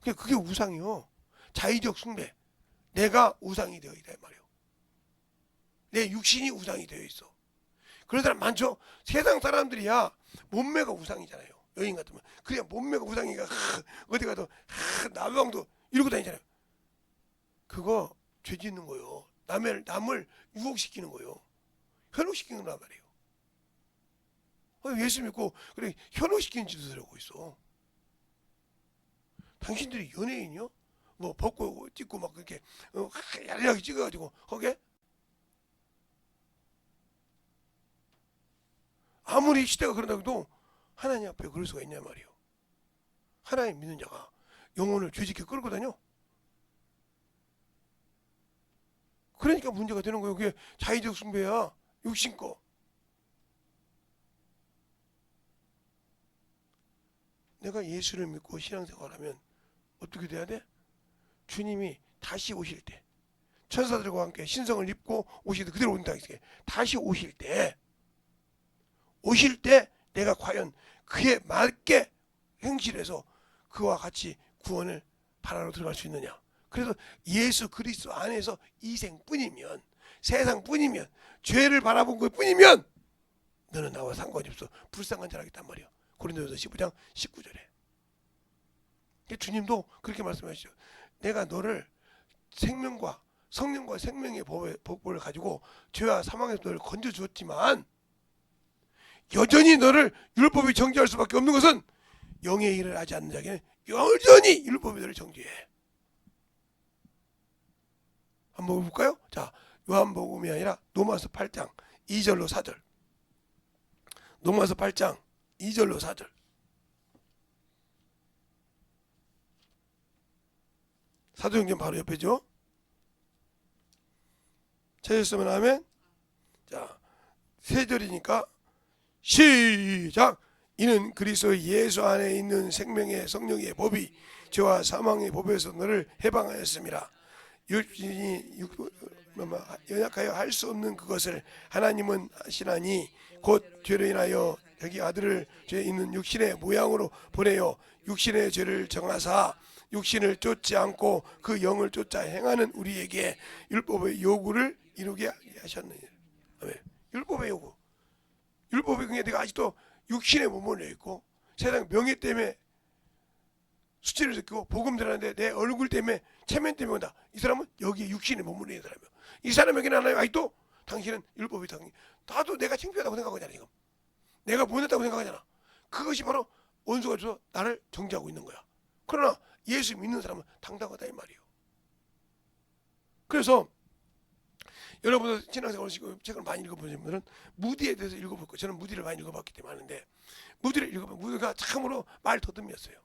그게 우상이요. 자의적 숭배. 내가 우상이 되어 있다 말이에요. 내 육신이 우상이 되어 있어. 그런 사람 많죠. 세상 사람들이야 몸매가 우상이잖아요. 여인 같으면 그냥 몸매가 우상이가 어디 가도 나방도 이러고 다니잖아요. 그거 죄 짓는 거예요. 남을 유혹시키는 거예요. 현혹시키는 거란 말이에요. 예수 믿고 그래 현혹시키는 짓을 하고 있어. 당신들이 연예인이요? 뭐 벗고 찍고 막 그렇게 야리하게 찍어가지고 거기에 아무리 시대가 그런다고 해도 하나님 앞에 그럴 수가 있냐 말이에요. 하나님 믿는 자가 영혼을 죄짓게 끌고 다녀. 그러니까 문제가 되는 거예요. 그게 자의적 숭배야. 육신 거. 내가 예수를 믿고 신앙생활하면 어떻게 돼야 돼? 주님이 다시 오실 때 천사들과 함께 신성을 입고 오실 때 그대로 온다. 다시 오실 때 내가 과연 그에 맞게 행실해서 그와 같이 구원을 바라러 들어갈 수 있느냐. 그래서 예수 그리스도 안에서 이생뿐이면, 세상뿐이면, 죄를 바라본 것뿐이면 너는 나와 상관이 없어. 불쌍한 자라겠단 말이야. 고린도전서 15장 19절에. 주님도 그렇게 말씀하시죠. 내가 너를 생명과 성령과 생명의 법을 가지고 죄와 사망에서 너를 건져주었지만 여전히 너를 율법이 정죄할 수밖에 없는 것은 영의 일을 하지 않는 자에게는 여전히 율법이 너를 정죄해. 한번 볼까요? 자, 요한복음이 아니라 로마서 8장 2절로 4절. 로마서 8장 2절로 4절. 사도행전 바로 옆에죠. 찾으셨으면 하면 자, 세 절이니까 시작. 이는 그리스도 예수 안에 있는 생명의 성령의 법이 죄와 사망의 법에서 너를 해방하였습니다. 육신이 연약하여 할 수 없는 그것을 하나님은 하시나니 곧 죄로 인하여 자기 아들을 죄 있는 육신의 모양으로 보내어 육신의 죄를 정하사 육신을 쫓지 않고 그 영을 쫓아 행하는 우리에게 율법의 요구를 이루게 하셨느니라. 율법의 요구. 율법의 그게 내가 아직도 육신의 몸을 내 있고 세상 명예 때문에 수치를 느끼고 복음 들었는데 내 얼굴 때문에 체면 때문에 온다. 이 사람은 여기에 육신의 몸을 내는 사람이야. 이 사람에게는 하나님 아직도 당신은 율법이 나도 내가 창피하다고 생각하잖아. 지금 내가 못했다고 생각하잖아. 그것이 바로 원수가 줘서 나를 정죄하고 있는 거야. 그러나 예수 믿는 사람은 당당하다 이 말이에요. 그래서 여러분들 신앙생활 책을 많이 읽어보신 분들은 무디에 대해서 읽어볼 거예요. 저는 무디를 많이 읽어봤기 때문에 아는데 무디를 읽어보면 무디가 참으로 말 더듬이었어요.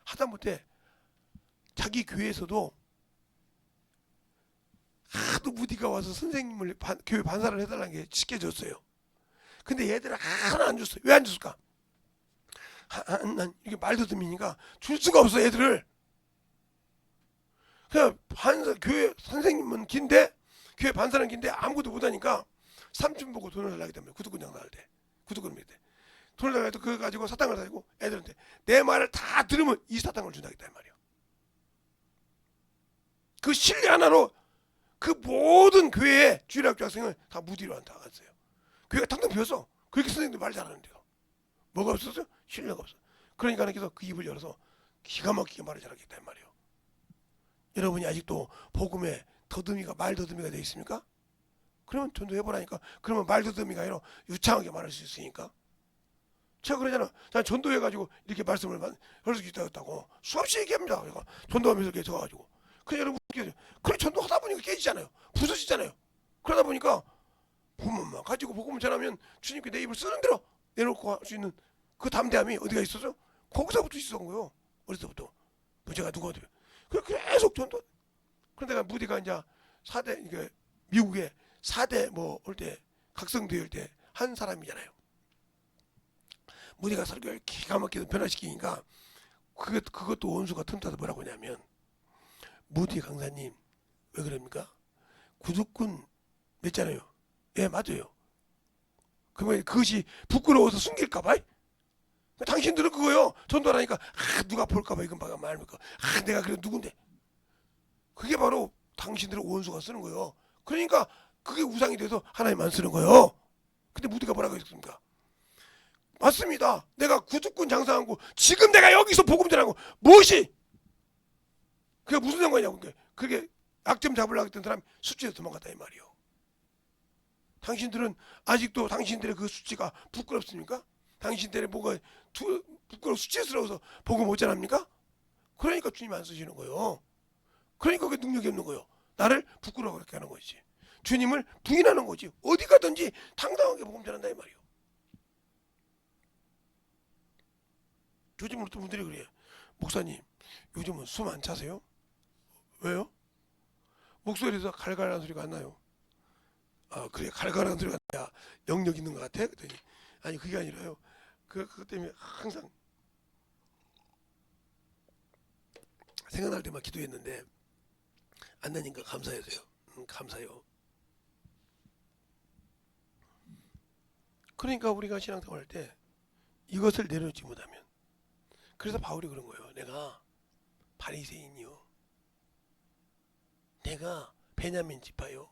하다못해 자기 교회에서도 하도 무디가 와서 선생님을 교회 반사를 해달라는 게 시켜줬어요. 근데 얘들은 하나 안 줬어요. 왜 안 줬을까? 난 이게 말 더듬이니까 줄 수가 없어 애들을. 그냥 교회 선생님은 긴데 교회 반사는 긴데 아무것도 못하니까 삼촌 보고 돈을 달라고 했다며. 구두근장 나갈 때 구두근 밑에 돈을 달라고 해도 그거 가지고 사탕을 사고 애들한테 내 말을 다 들으면 이 사탕을 준다겠다 이 말이야. 그 신뢰 하나로 그 모든 교회의 주일학교 학생을 다 무디로 앉아갔어요. 교회가 텅텅 비었어. 그렇게 선생님들 말 잘하는데요. 뭐가 없었어요? 신뢰가 없어. 그러니까 하나님께서 그 입을 열어서 기가 막히게 말을 잘하겠다 이 말이에요. 여러분이 아직도 복음에 더듬이가 말 더듬이가 되어 있습니까? 그러면 전도해보라니까. 그러면 말 더듬이가 아니라 유창하게 말할 수 있으니까. 제가 그러잖아. 난 전도해가지고 이렇게 말씀을 할 수 있다고 수없이 얘기합니다. 그러니까 전도하면서 이렇게 적어가지고. 그래 여러분 그래 전도하다 보니까 깨지잖아요. 부서지잖아요. 그러다 보니까 복음만 가지고 복음을 전하면 주님께 내 입을 쓰는 대로 내놓고 할 수 있는 그 담대함이 어디가 있었어? 거기서부터 있었던 거예요. 어렸을 때부터. 제가 누구한테 계속 전도. 그런데 내가 무디가 이제 4대 이게 미국에 4대 뭐 올 때 각성대회 때 한 사람이잖아요. 무디가 설교를 기가 막히게 변화시키니까 그것도 원수가 틈타서 뭐라고 하냐면 무디 강사님 왜 그럽니까? 구두꾼 냈잖아요. 예 맞아요. 그러면 그것이 부끄러워서 숨길까봐? 당신들은 그거요. 전도하니까 누가 볼까봐 이건 말합니까? 내가 그래 누군데? 그게 바로 당신들의 원수가 쓰는 거예요. 그러니까 그게 우상이 돼서 하나님 안 쓰는 거예요. 근데 무디가 뭐라고 했습니까? 맞습니다. 내가 구두꾼 장사하고 지금 내가 여기서 복음 전하고 무엇이? 그게 무슨 상관이냐고. 그게 약점 잡으려고 했던 사람이 수치에서 도망갔다 이 말이에요. 당신들은 아직도 당신들의 그 수치가 부끄럽습니까? 당신들의 뭐가 수치스러워서 복음 못 전합니까? 그러니까 주님 안 쓰시는 거예요. 그러니까 그게 능력이 없는 거예요. 나를 부끄러워하게 하는 거지. 주님을 부인하는 거지. 어디 가든지 당당하게 복음 전한다 이 말이에요. 요즘은 어떤 분들이 그래요. 목사님 요즘은 숨 안 차세요? 왜요? 목소리에서 갈갈하는 소리가 안 나요. 아 그래 갈갈하는 소리가 나야 영역 있는 것 같아? 그랬더니 아니 그게 아니라요. 그것 때문에 항상 생각날 때만 기도했는데 안 나니까 감사해서요. 감사해요. 그러니까 우리가 신앙생활 할 때 이것을 내려놓지 못하면 그래서 바울이 그런 거예요. 내가 바리새인이요. 내가 베냐민 지파요.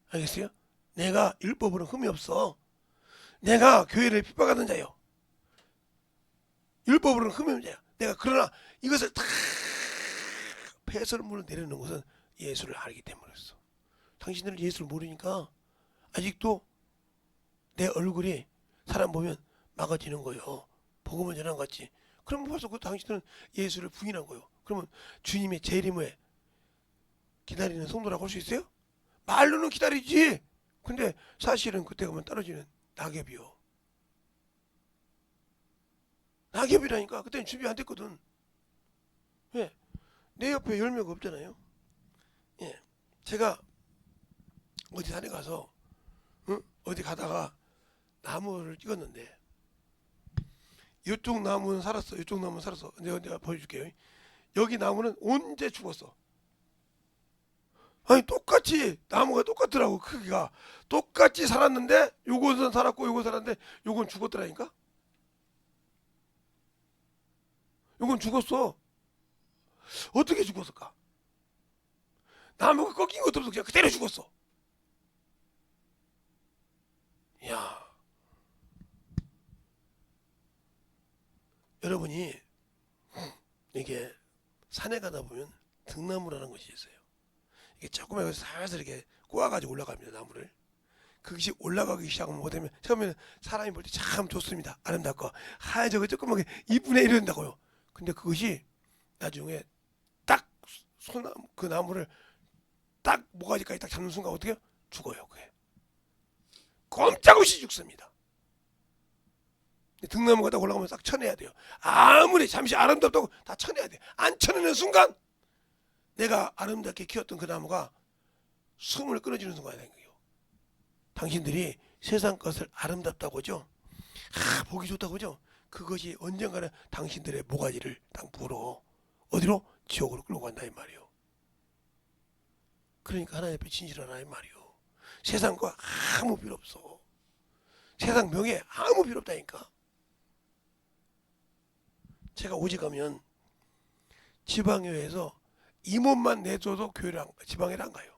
알겠어요? 내가 율법으로 흠이 없어. 내가 교회를 핍박하던 자요. 율법으로는 흠이 없는 자야. 내가 그러나 이것을 다 배설물을 내려놓는 것은 예수를 알기 때문이었어. 당신들은 예수를 모르니까 아직도 내 얼굴이 사람 보면 막아지는 거예요. 복음을 전한 것 같지. 그러면 벌써 그 당신들은 예수를 부인한 거예요. 그러면 주님의 재림에 기다리는 성도라고 할 수 있어요? 말로는 기다리지. 근데 사실은 그때 가면 떨어지는 낙엽이요. 낙엽이라니까. 그때는 준비 안 됐거든. 왜? 내 옆에 열매가 없잖아요. 예. 제가 어디 산에 가서 어디 가다가 나무를 찍었는데 이쪽 나무는 살았어. 이쪽 나무는 살았어. 내가 보여줄게요. 여기 나무는 언제 죽었어. 아니 똑같이 나무가 똑같더라고. 크기가 똑같이 살았는데 요것은 살았고 요건 살았는데 요건 죽었더라니까. 요건 죽었어. 어떻게 죽었을까? 나무가 꺾인 것도 없어. 그냥 그대로 죽었어. 야, 여러분이 이게 산에 가다 보면 등나무라는 것이 있어요. 이게 조그맣게 살살 이렇게 꼬아가지고 올라갑니다. 나무를. 그것이 올라가기 시작하면 뭐되면 처음에는 사람이 볼 때 참 좋습니다. 아름답고 하얘저거 조그맣게 이쁘네 이런다고요. 근데 그것이 나중에 딱 소나무 그 나무를 딱 모가지까지 딱 잡는 순간 어떻게 죽어요. 그게 꼼짝없이 죽습니다. 등나무가 딱 올라가면 딱 쳐내야 돼요. 아무리 잠시 아름답다고 다 쳐내야 돼요. 안 쳐내는 순간 내가 아름답게 키웠던 그 나무가 숨을 끊어지는 순간이 되는 거예요. 당신들이 세상 것을 아름답다고 하죠. 보기 좋다고 하죠. 그것이 언젠가는 당신들의 모가지를 딱 물어 어디로? 지옥으로 끌고 간다 이 말이에요. 그러니까 하나님 앞에 진실하라 이 말이에요. 세상 거 아무 필요 없어. 세상 명예 아무 필요 없다니까. 제가 오직 가면 지방교회에서 임원만 내줘도 교회를 지방에를 안 가요.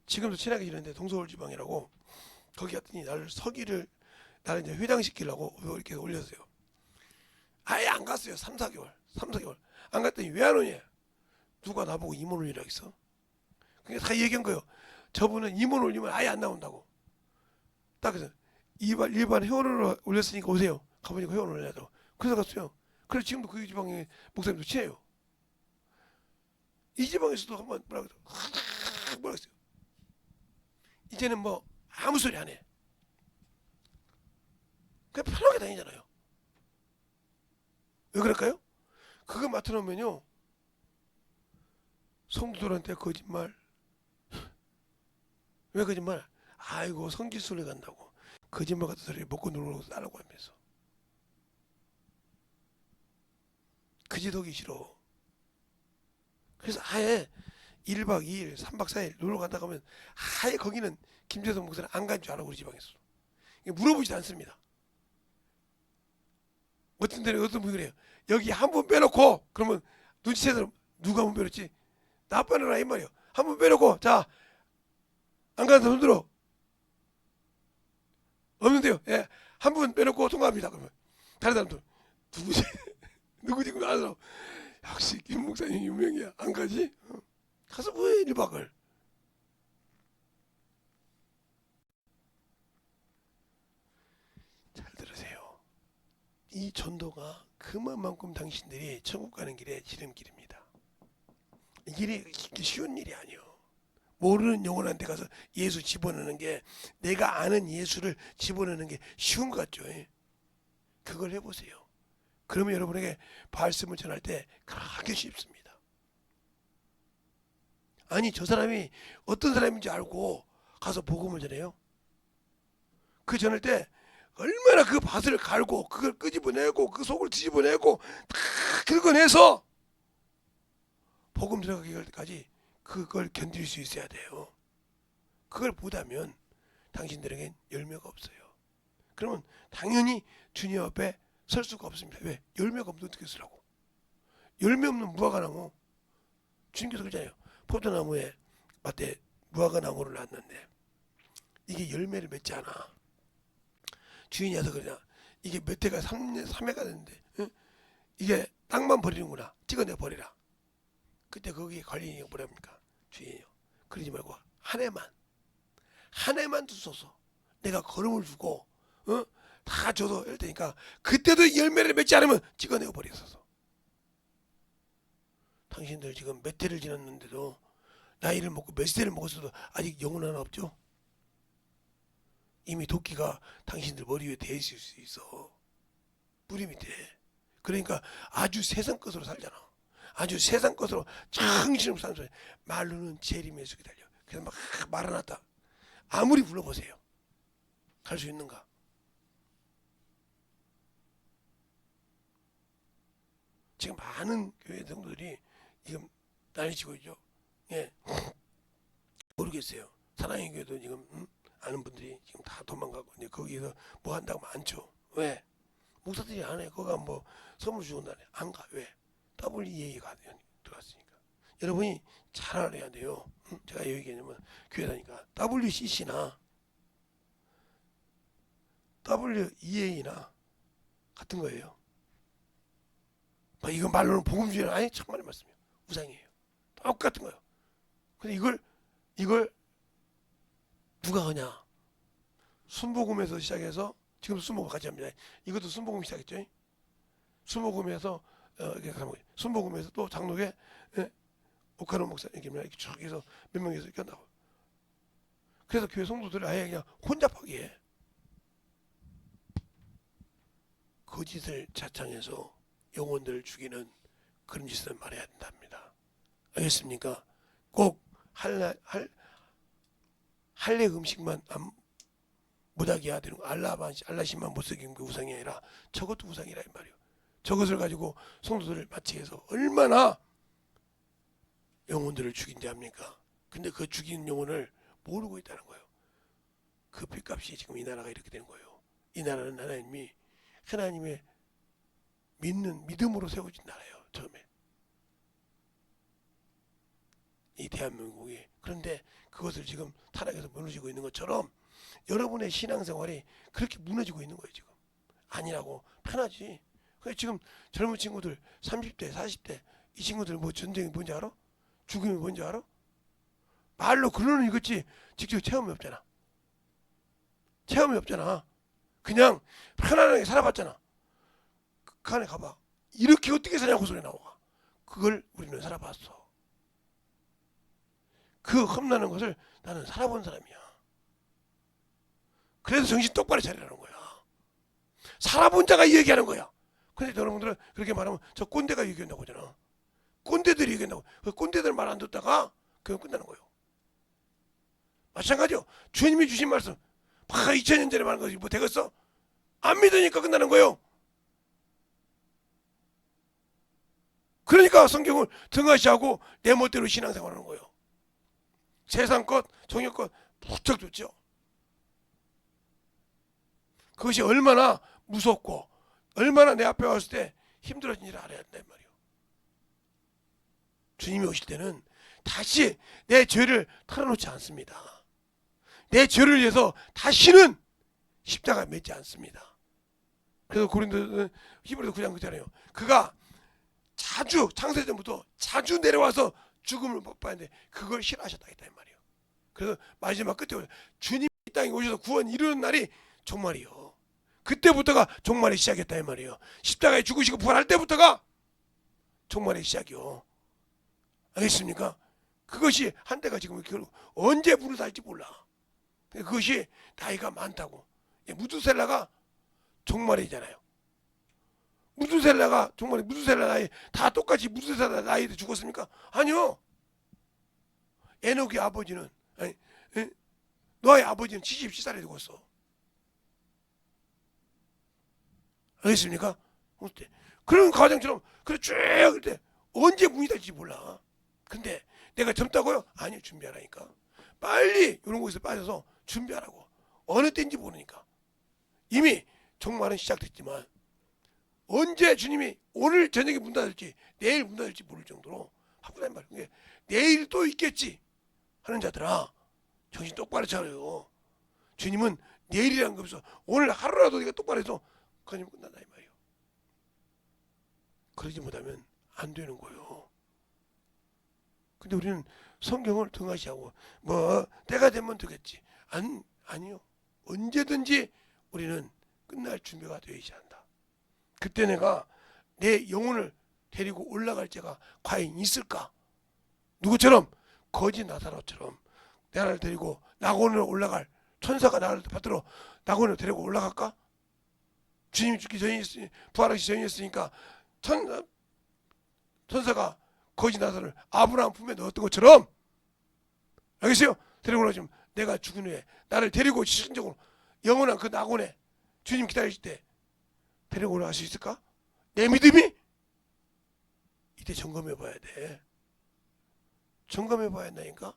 지금도 친하게 지내는데 동서울 지방이라고 거기 갔더니 나를 이제 회장시키려고 이렇게 올렸어요. 아예 안 갔어요. 3, 4개월 안 갔더니 왜 안 오냐. 누가 나보고 임원 올리라고 했어. 그러니까 다 얘기한 거예요. 저분은 임원 올리면 아예 안 나온다고. 딱 그래서 일반 회원으로 올렸으니까 오세요. 가보니까 회원 올려야죠. 그래서 갔어요. 그래서 지금도 그 지방의 목사님도 친해요. 이 지방에서도 한번 뭐라고 했어요. 이제는 뭐 아무 소리 안 해. 그냥 편하게 다니잖아요. 왜 그럴까요? 그거 맡아놓으면요 성도들한테 거짓말. 왜 거짓말? 아이고 성지순례 간다고 거짓말 같은 소리 먹고 놀고 따라고 하면서 그지덕이 싫어. 그래서 아예 1박 2일 3박 4일 놀러 간다 하면 아예 거기는 김재성 목사는 안 간 줄 알아. 우리 지방에서 물어보지도 않습니다. 어떤 데는 어떤 분이 그래요. 여기 한 분 빼놓고 그러면 눈치채서 누가 한 분 빼놓지? 나 빼놓으라 이 말이에요. 한 분 빼놓고 자 안 가는 사람 들어. 없는데요. 예, 한 분 빼놓고 통과합니다. 그러면 다른 사람들 누구지? 누구지? 그럼 아는 사람 역시 김 목사님 유명이야. 안 가지? 가서 뭐해 1박을. 잘 들으세요. 이 전도가 그만큼 당신들이 천국 가는 길에 지름길입니다. 이 길이 쉬운 일이 아니요. 모르는 영혼한테 가서 예수 집어넣는 게 내가 아는 예수를 집어넣는 게 쉬운 것 같죠. 그걸 해보세요. 그러면 여러분에게 말씀을 전할 때 그렇게 쉽습니다. 아니 저 사람이 어떤 사람인지 알고 가서 복음을 전해요. 그 전할 때 얼마나 그 밭을 갈고 그걸 끄집어내고 그 속을 뒤집어내고 다 긁어내서 복음 들어가기까지 그걸 견딜 수 있어야 돼요. 그걸 못하면 당신들에겐 열매가 없어요. 그러면 당연히 주님 앞에 설 수가 없습니다. 왜? 열매가 없는데 어떻게 쓰라고? 열매 없는 무화과나무. 주님께서 그러잖아요. 포도나무에 맞대 무화과나무를 놨는데 이게 열매를 맺지 않아. 주인이 와서 그러냐. 이게 몇 해가 3회가 됐는데, 응? 이게 땅만 버리는구나. 찍어내 버리라. 그때 거기에 걸리는 게 뭐랍니까? 주인이요. 그러지 말고 한 해만 두소서. 내가 걸음을 주고 다 줘서 이럴 테니까 그때도 열매를 맺지 않으면 찍어내어 버리소서. 당신들 지금 몇 해를 지났는데도 나이를 먹고 몇 세를 먹었어도 아직 영혼 하나 없죠? 이미 도끼가 당신들 머리 위에 대 있을 수 있어. 뿌리 밑에. 그러니까 아주 세상 것으로 살잖아. 아주 세상 것으로 정신없이 사는 소리. 말로는 재림의 속이 달려. 그래서 막 말아놨다. 아무리 불러보세요. 갈 수 있는가? 지금 많은 교회 성도들이 지금 난리치고 있죠. 예. 모르겠어요. 사랑의 교회도 지금 아는 분들이 지금 다 도망가고 이제 거기서 뭐 한다고 많죠. 왜? 목사들이 안 해. 거기가 뭐 선물 주고 안 가. 왜? WEA가 들어갔으니까. 여러분이 잘 알아야 돼요. 제가 여기 얘기하면 교회 다니까 WCC나 WEA나 같은 거예요. 이건 말로는 복음주의는 아니 정말 말씀이에요. 우상이에요. 똑같은 거예요. 근데 이걸 누가 하냐? 순복음에서 시작해서 지금 순복음 같이 합니다. 이것도 순복음 시작했죠. 순복음에서 순복음에서 또 장로회 오카노 목사 이렇게 쭉 해서 몇 명에서 끝나고. 그래서 교회 성도들을 아예 그냥 혼잡하게 해. 거짓을 자창해서 영혼들을 죽이는 그런 짓을 말해야 된답니다. 알겠습니까? 꼭 할례 음식만 못하게 해야 되는 거. 알라신만 못 쓰기는 게 우상이 아니라 저것도 우상이라 이 말이에요. 저것을 가지고 성도들을 마치해서 얼마나 영혼들을 죽인지 합니까? 근데 그 죽인 영혼을 모르고 있다는 거예요. 그 핏값이 지금 이 나라가 이렇게 되는 거예요. 이 나라는 하나님의 믿음으로 세워진 나라예요. 처음에 이 대한민국이. 그런데 그것을 지금 타락해서 무너지고 있는 것처럼 여러분의 신앙생활이 그렇게 무너지고 있는 거예요. 지금 아니라고. 편하지. 지금 젊은 친구들 30대 40대 이 친구들 뭐 전쟁이 뭔지 알아? 죽음이 뭔지 알아? 말로 글로는 읽었지 직접 체험이 없잖아. 체험이 없잖아. 그냥 편안하게 살아봤잖아. 그 안에 가봐. 이렇게 어떻게 사냐고 소리 나오가. 그걸 우리는 살아봤어. 그 험난한 것을 나는 살아본 사람이야. 그래서 정신 똑바로 차리라는 거야. 살아본 자가 얘기하는 거야. 근데 여러분들은 그렇게 말하면 저 꼰대가 얘기한다고 하잖아. 꼰대들이 얘기한다고. 그 꼰대들 말 안 듣다가 그냥 끝나는 거예요. 마찬가지요. 주님이 주신 말씀 2000년 전에 말한 것이 뭐 되겠어? 안 믿으니까 끝나는 거예요. 그러니까 성경을 등하시하고 내 멋대로 신앙생활하는 거예요. 세상 것, 종교 것 무척 좋죠. 그것이 얼마나 무섭고 얼마나 내 앞에 왔을 때 힘들어진지를 알아야 된단 말이에요. 주님이 오실 때는 다시 내 죄를 털어놓지 않습니다. 내 죄를 위해서 다시는 십자가 맺지 않습니다. 그래서 고린도는 히브리서 9장 그잖아요. 그가 자주 창세전부터 자주 내려와서 죽음을 못 봤는데 그걸 싫어하셨다 했단 말이에요. 그래서 마지막 끝에 주님이 이 땅에 오셔서 구원 이루는 날이 종말이요. 그때부터가 종말의 시작이었다 이 말이에요. 십자가에 죽으시고 부활할 때부터가 종말의 시작이요. 알겠습니까? 그것이 한때가 지금 언제 문을 닫을지 몰라. 그것이 나이가 많다고. 무두셀라가 종말이잖아요. 무두셀라 나이 다 똑같이 무두셀라 나이에 죽었습니까? 아니요. 에녹의 아버지는 노아의 아버지는 77살에 죽었어. 알겠습니까? 그런 과정처럼 그래 쭉 그때 언제 문이 닫힐지 몰라. 근데 내가 젊다고요? 아니요. 준비하라니까. 빨리 이런 곳에서 빠져서 준비하라고. 어느 때인지 모르니까. 이미 종말은 시작됐지만 언제 주님이 오늘 저녁에 문 닫을지 내일 문 닫을지 모를 정도로 바쁘단 말이에요. 내일 또 있겠지 하는 자들아 정신 똑바로 차려요. 주님은 내일이라는 게 없어. 오늘 하루라도 네가 똑바로 해서 그러면 끝난다 이 말이에요. 그러지 못하면 안 되는 거예요. 근데 우리는 성경을 등하시하고 뭐 때가 되면 되겠지. 아니요. 언제든지 우리는 끝날 준비가 되어야 한다. 그때 내가 내 영혼을 데리고 올라갈 자가 과연 있을까? 누구처럼? 거지 나사로처럼 나를 데리고 낙원으로 올라갈 천사가 나를 받들어 낙원으로 데리고 올라갈까? 주님이 죽기 전에 부활하기 전이었으니까 천사가 거지 나사를 아브라함 품에 넣었던 것처럼 알겠어요? 데리고 올라오시면 내가 죽은 후에 나를 데리고 시신적으로 영원한 그 낙원에 주님 기다리실 때 데리고 올라갈 수 있을까? 내 믿음이 이때 점검해 봐야 돼. 점검해 봐야 한다니까.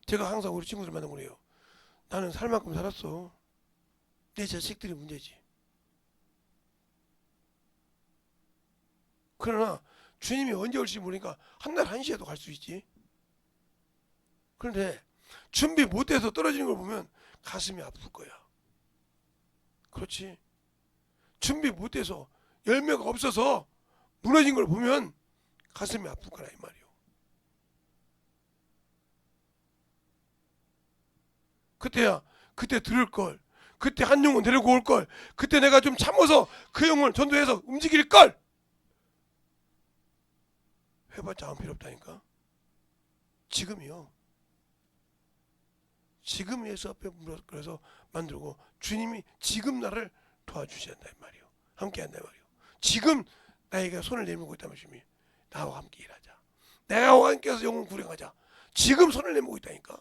제가 항상 우리 친구들 만나고 그래요. 나는 살 만큼 살았어. 내 자식들이 문제지. 그러나 주님이 언제 올지 모르니까 한날 한시에도 갈 수 있지. 그런데 준비 못해서 떨어지는 걸 보면 가슴이 아플 거야. 그렇지. 준비 못해서 열매가 없어서 무너진 걸 보면 가슴이 아플 거라 이 말이요. 그때야 그때 들을 걸. 그때 한 영혼 데리고 올 걸. 그때 내가 좀 참아서 그 영혼을 전도해서 움직일 걸. 해봤자 아무 필요 없다니까. 지금이요. 지금 예수 앞에 그래서 만들고 주님이 지금 나를 도와주신다 이 말이요. 함께 한다 이 말이요. 지금 나에게 손을 내밀고 있다면 주님이 나와 함께 일하자. 내가 함께해서 영혼 구령하자. 지금 손을 내밀고 있다니까.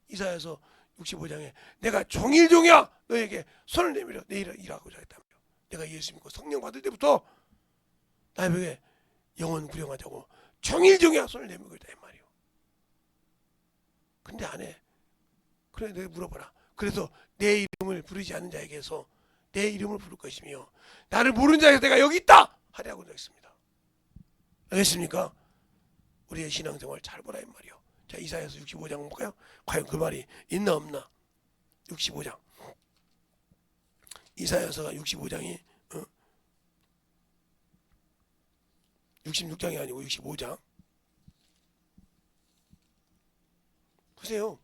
이사야서 65장에 내가 종일종이야 너에게 손을 내밀어 내 일을 일하고자 했다며. 내가 예수 믿고 성령 받을 때부터 나에게 영혼 구령하자고 종일종이야 손을 내밀고 있다 이 말이요. 근데 안 해. 그래 내가 물어봐라. 그래서 내 이름을 부르지 않는 자에게서 내 이름을 부를 것이며 나를 모르는 자에게서 내가 여기 있다 하라고 했습니다. 알겠습니까? 우리의 신앙생활 잘 보라 이 말이요. 자, 이사야서 65장 볼까요? 과연 그 말이 있나 없나? 65장. 이사야서가 65장이 66장이 아니고 65장. 보세요.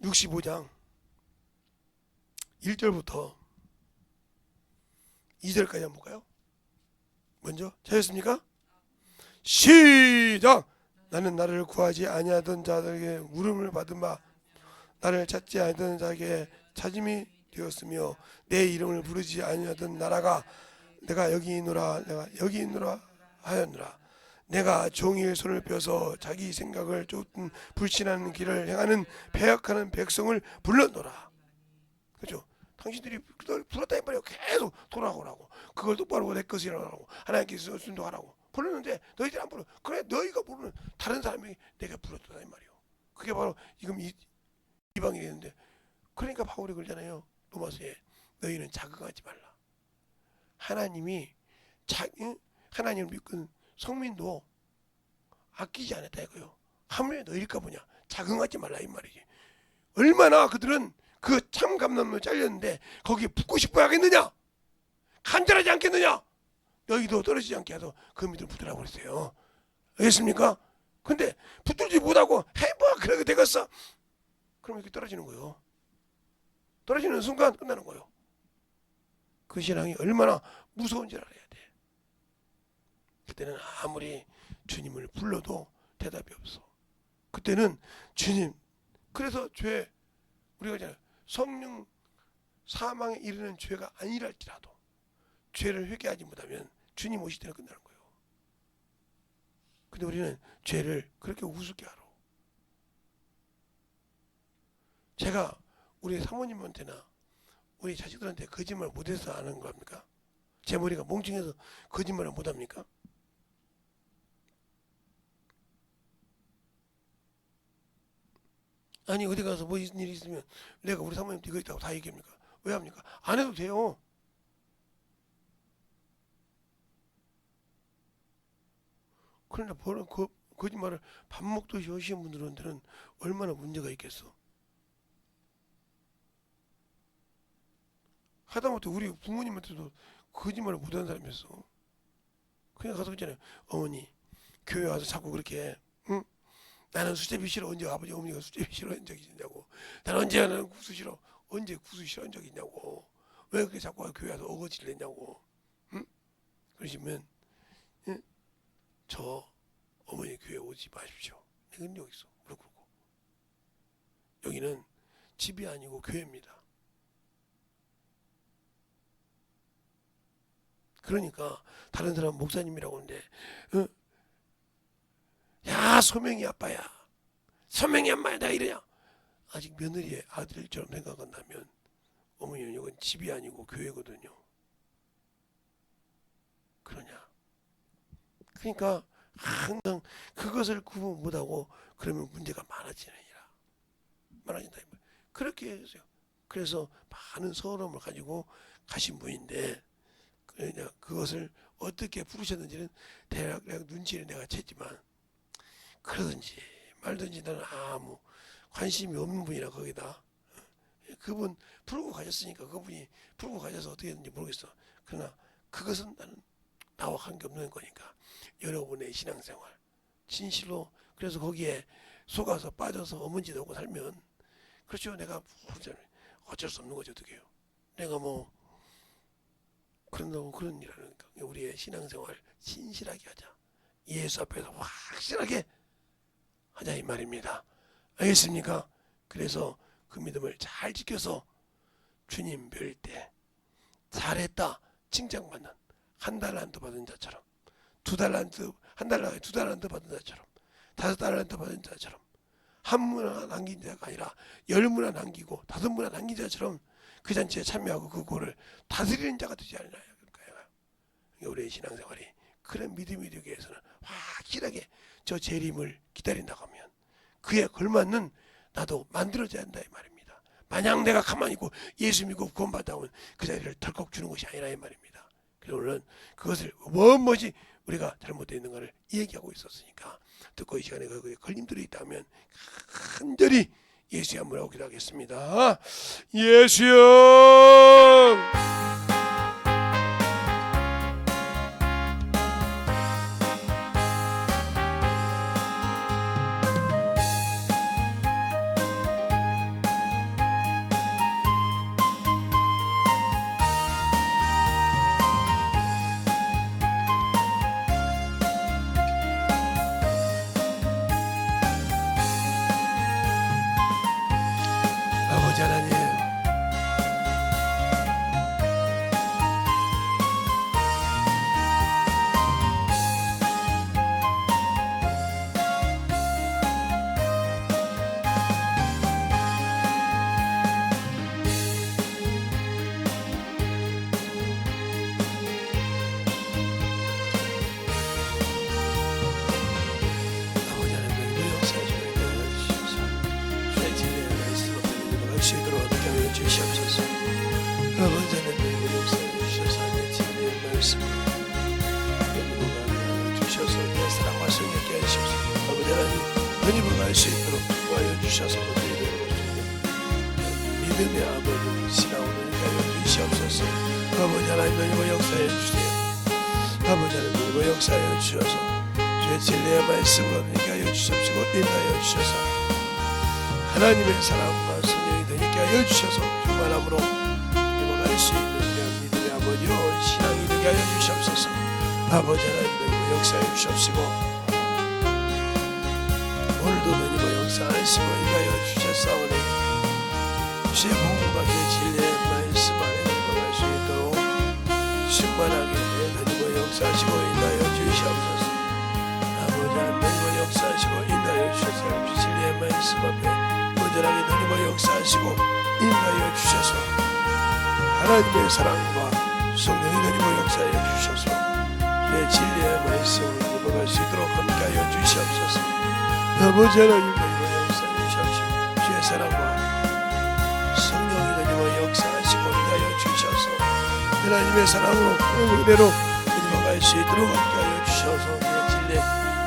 (65장) 1절부터 2절까지 한번 볼까요? 먼저 찾았습니까? 시작! 나는 나를 구하지 아니하던 자들에게 물음을 받은 바 나를 찾지 아니하던 자에게 찾음이 되었으며 내 이름을 부르지 아니하던 나라가 내가 여기 있노라 내가 여기 있노라 하였노라. 내가 종일 손을 펴서 자기 생각을 쫓은 불신하는 길을 행하는 배역하는 백성을 불렀노라. 그렇죠? 당신들이 불렀다 이 말이에요. 계속 돌아오라고. 그걸 똑바로 내 것이라고 하나님께서 순종하라고 불렀는데 너희들이 안 불러. 그래 너희가 부르는 다른 사람이 내가 불렀다 이 말이에요. 그게 바로 지금 이방이 되는데 그러니까 바울이 그러잖아요. 로마서에 너희는 자극하지 말라. 하나님이 하나님을 믿는 성민도 아끼지 않았다 이거요. 하물며 너희일까 보냐. 자극하지 말라 이 말이지. 얼마나 그들은 그 참 감람으로 잘렸는데 거기에 붙고 싶어 하겠느냐? 간절하지 않겠느냐? 너희도 떨어지지 않게 해서 그 믿음을 붙으라고 그랬어요. 알겠습니까? 근데 붙들지 못하고 해봐 그렇게 되겠어. 그럼 이렇게 떨어지는 거예요. 떨어지는 순간 끝나는 거예요. 그 신앙이 얼마나 무서운지를 알아야 돼. 그때는 아무리 주님을 불러도 대답이 없어. 그때는 주님. 그래서 죄 우리가 이제 성령 사망에 이르는 죄가 아니랄지라도 죄를 회개하지 못하면 주님 오실 때는 끝나는 거예요. 근데 우리는 죄를 그렇게 우습게 하러. 제가 우리 사모님한테나 우리 자식들한테 거짓말 못해서 하는 겁니까? 제 머리가 멍청해서 거짓말을 못합니까? 아니 어디 가서 뭐 무슨 일이 있으면 내가 우리 사모님한테 이거 있다고 다 얘기합니까? 왜 합니까? 안 해도 돼요. 그러나 버는 거짓말을 밥 먹듯이 하시는 분들한테는 얼마나 문제가 있겠어. 하다못해 우리 부모님한테도 거짓말을 못하는 사람이 있어. 그냥 가서 그러잖아요. 어머니 교회 와서 자꾸 그렇게 응? 나는 수제비 싫어. 언제 아버지 어머니가 수제비 싫어한 적이 있냐고. 나는 언제 나는 국수 싫어. 언제 국수 싫어한 적이 있냐고. 왜 그렇게 자꾸 교회 와서 어거지를 냈냐고. 응? 그러시면 응? 저 어머니 교회 오지 마십시오. 내가 여기 있어. 무릎 꿇고. 여기는 집이 아니고 교회입니다. 그러니까 다른 사람 목사님이라고 하는데 어? 야 소명이 아빠야. 소명이 엄마야. 내가 이러냐. 아직 며느리의 아들처럼 생각한다면 어머니는 이건 집이 아니고 교회거든요. 그러냐. 그러니까 항상 그것을 구분 못하고 그러면 문제가 많아진다. 그렇게 했어요. 그래서 많은 서러움을 가지고 가신 분인데 그냥 그것을 어떻게 부르셨는지는 대략 눈치를 내가 챘지만 그러든지 말든지 나는 아무 관심이 없는 분이라 거기다. 그분 풀고 가셨으니까 그분이 풀고 가셔서 어떻게 했는지 모르겠어. 그러나 그것은 나는 나와 관계없는 거니까 여러분의 신앙생활 진실로 그래서 거기에 속아서 빠져서 어머니도 오고 살면 그렇죠. 내가 어쩔 수 없는 거죠. 어떻게 해요. 내가 뭐 그런다고 그런 일 하니까 우리의 신앙생활 진실하게 하자. 예수 앞에서 확실하게 하자 이 말입니다. 알겠습니까? 그래서 그 믿음을 잘 지켜서 주님 뵐 때 잘했다 칭찬받는 한 달란트 받은 자처럼 두 달란트 한 달에 두 달란트 받은 자처럼 5달란트 받은 자처럼 한 문화 남긴 자가 아니라 10문화 남기고 5문화 남긴 자처럼 그 잔치에 참여하고 그거를 다스리는 자가 되지 않나요? 그러니까 우리의 신앙생활이 그런 믿음이 되기 위해서는 확실하게 저 재림을 기다린다고 하면 그에 걸맞는 나도 만들어져야 한다 이 말입니다. 마냥 내가 가만히 있고 예수 믿고 구원받다 오면 그 자리를 덜컥 주는 것이 아니라 이 말입니다. 그래서 오늘은 그것을 무엇이 우리가 잘못되어 있는가를 얘기하고 있었으니까 듣고 이 시간에 거기에 걸림들이 있다면 간절히 예수의 한번 기도하겠습니다. 예수여 아버지 하나님 주시옵소서. 아버지 하나님 역사해 주셔서 내 진리의 말씀을 연구가 주셔서 내 사랑과 성령께 하시옵소서. 아버지 하나님 연입을 갈 수 있도록 도와여 주셔서 믿음의 아버지 신앙으로 하여 주시옵소서. 아버지 하나님 연입을 역사해 주세요. 아버지 하나님 연입을 역사해 주셔서 주의 진리의 말씀으로 하여 주시옵시고 인하여 주셔서 하나님의 사랑과 성령이 되게 하여 주셔서 주만함으로 이뤄갈 수 있는 믿음의 아버지요 신앙이 되게 하여 주시옵소서. 아버지 하나님 역사해 주시옵시고 오늘도 하나님 역사하시고 인하여 주셨사오니 주의 복음과 주의 진리의 말씀 안에 들어갈 수 있도록 충만하게 하나님 역사하시고 인하여 주시옵소서. 아버지 하나님 역사하시고 인하여 주셔서 진리의 말씀 앞에 온전하게 하나님의 역사하시고 인하여 주셔서 하나님의 사랑과 성령이 하나님의 역사해 주셔서 주의 진리의 말씀을 입어갈 수 있도록 함께하여 주시옵소서. 아버지 하나님 하나님의 역사해 주시옵시고 주의 사랑과 성령이 하나님의 역사하시고 인하여 주셔서 하나님의 사랑으로 은혜로 입어갈 수 있도록 함께하여 주셔서 주의 진리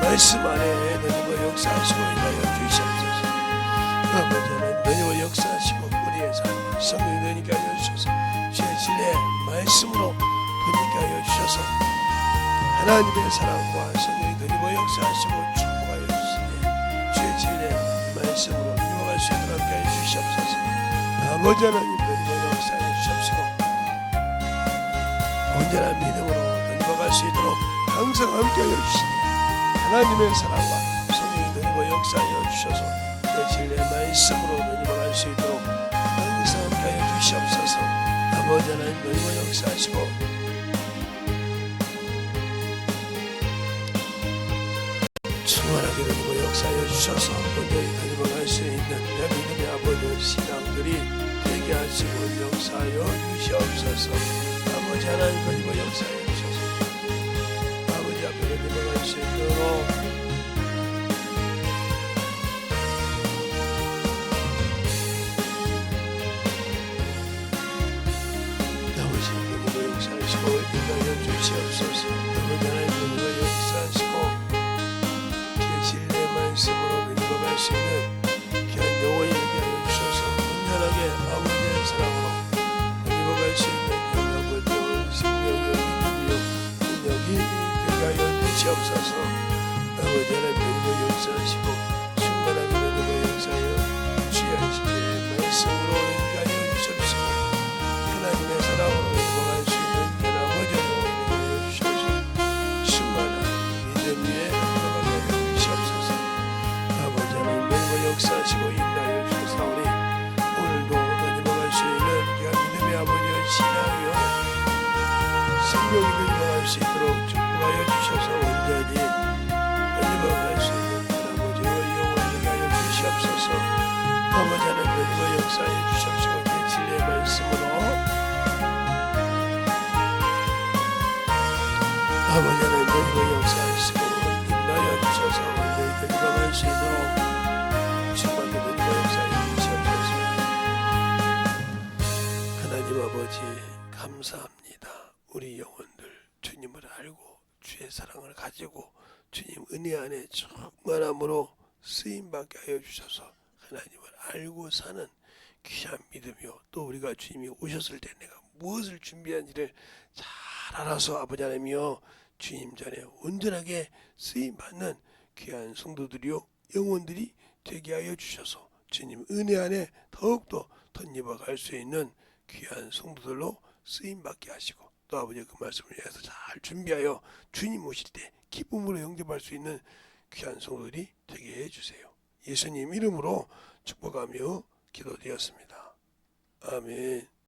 말씀 안에 너희와 역사하시고 인하여 주시옵소서. 아버지 하나님 너희와 역사하시고 우리의 삶을 성령이 너희께 하여 주셔서 주의 진리의 말씀으로 너희께 하여 주셔서 하나님의 사랑과 성령이 너희와 역사하시고 축복하여 주시니 주의 진리의 말씀으로 이루어갈 수 있도록 함께 하여 주시옵소서. 아버지 하나님 너희와 역사하여 주시옵시고 온전한 믿음으로 너희와 갈 수 있도록 항상 함께 하여 주시니 하나님의 사랑과 성령이 너희와 역사하여 주셔서 내 진리의 말씀으로 너희와 갈 수 있도록 항상 함께 하여 주시옵소서. 아버지 하나님 너희와 역사하시고 충만하게 너희와 역사하여 주셔서 온전히 너희와 갈 수 있는 내 믿음의 아버지 신앙들이 되게 하시고 역사하여 주시옵소서. 아버지 하나님 너희와 역사하여 주셔서 아버지 앞에 너희와 갈 수 있도록 역사하시고 인도하여 주시옵소서. 아버지 하나님 너희와 역사하시고 주의 진리의 말씀으로 너희와 갈 수 있는 귀한 영혼이 되게 하여 주셔서 온전하게 아버지의 사랑으로 너희와 갈 수 있는 영역을 생명이요 믿음이요 능력이 되게 하여 주시옵소서. 아버지 하나님 너희와 역사하시고 충만하게 너희와 역사하여 주의 진리의 말씀으로 되게 하여 주시옵시고 하나님의 사랑으로 너희와 갈 수 있는 역사하시고 인도하여 주사오니 오늘도 너희와 갈 수 있는 귀한 믿음의 아버지의 신앙이요 생명이 너희와 갈 수 있도록 축복하여 주셔서 온전히 너희와 갈 수 있는 귀한 아버지의 영원을 되게 하여 주시옵소서. 아버지 하나님 너희와 역사하여 주시옵시고 내 진리의 말씀으로 아버지 하나님 너희와 역사하시고 인도하여 주셔서 온전히 너희와 갈 수 있도록 하나님 아버지 감사합니다. 우리 영혼들 주님을 알고 주의 사랑을 가지고 주님 은혜 안에 충만함으로 쓰임받게 하여 주셔서 하나님을 알고 사는 귀한 믿음이요 또 우리가 주님이 오셨을 때 내가 무엇을 준비한지를 잘 알아서 아버지 하나님이여 주님 전에 온전하게 쓰임받는 귀한 성도들이요 영혼들이 되게 하여 주셔서 주님 은혜 안에 더욱더 덧입어 갈 수 있는 귀한 성도들로 쓰임받게 하시고 또 아버지의 그 말씀을 위해서 잘 준비하여 주님 오실 때 기쁨으로 영접할 수 있는 귀한 성도들이 되게 해주세요. 예수님 이름으로 축복하며 기도드렸습니다. 아멘.